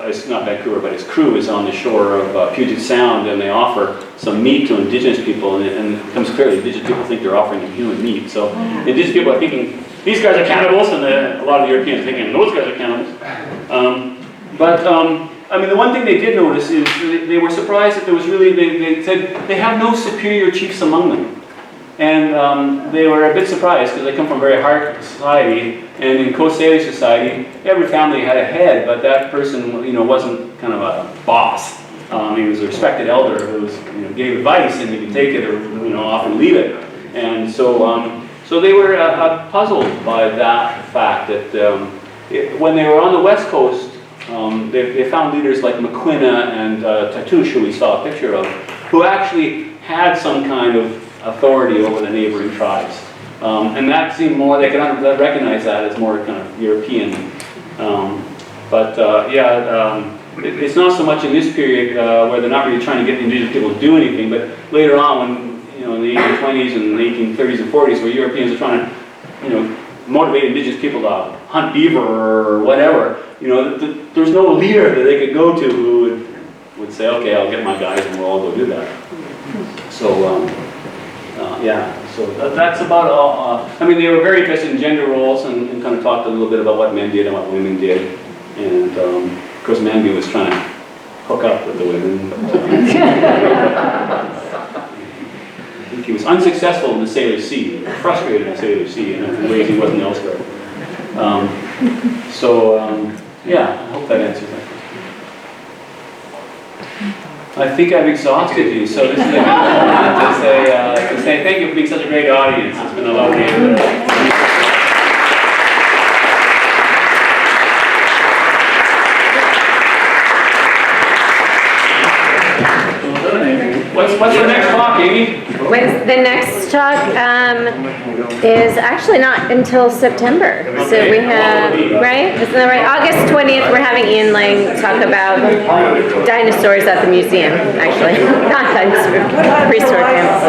it's not Vancouver, but its crew is on the shore of Puget Sound, and they offer some meat to indigenous people, and it becomes clear that indigenous people think they're offering them human meat. So, indigenous people are thinking these guys are cannibals, and a lot of the Europeans are thinking those guys are cannibals. The one thing they did notice is they were surprised that there was really, they said they have no superior chiefs among them. And they were a bit surprised because they come from a very hard society, and in Coast Salish society, every family had a head, but that person, wasn't kind of a boss. He was a respected elder who gave advice, and he could take it or often leave it. And so they were puzzled by that fact that when they were on the West Coast, they found leaders like McQuina and Tatoosh, who we saw a picture of, who actually had some kind of authority over the neighboring tribes. And that seemed more, they could recognize that as more kind of European. It's not so much in this period where they're not really trying to get the indigenous people to do anything, but later on when, in the 1820s and the 1830s and 40s, where Europeans are trying to, motivate indigenous people to hunt beaver or whatever, there's no leader that they could go to who would say, okay, I'll get my guys and we'll all go do that. So, so that's about all. They were very interested in gender roles and kind of talked a little bit about what men did and what women did. And of course, Manby was trying to hook up with the women. But, I think he was unsuccessful in the Salish Sea, frustrated in the Salish Sea in ways he wasn't elsewhere. I hope that answers that question. I think I've exhausted you, so this is a good moment to say thank you for being such a great audience. It's been a lovely What's the next talk, Amy? The next talk is actually not until September. Okay. So we have, right? Isn't that right? August 20th, we're having Ian Lang talk about dinosaurs at the museum, actually. Not dinosaurs, prehistoric animals.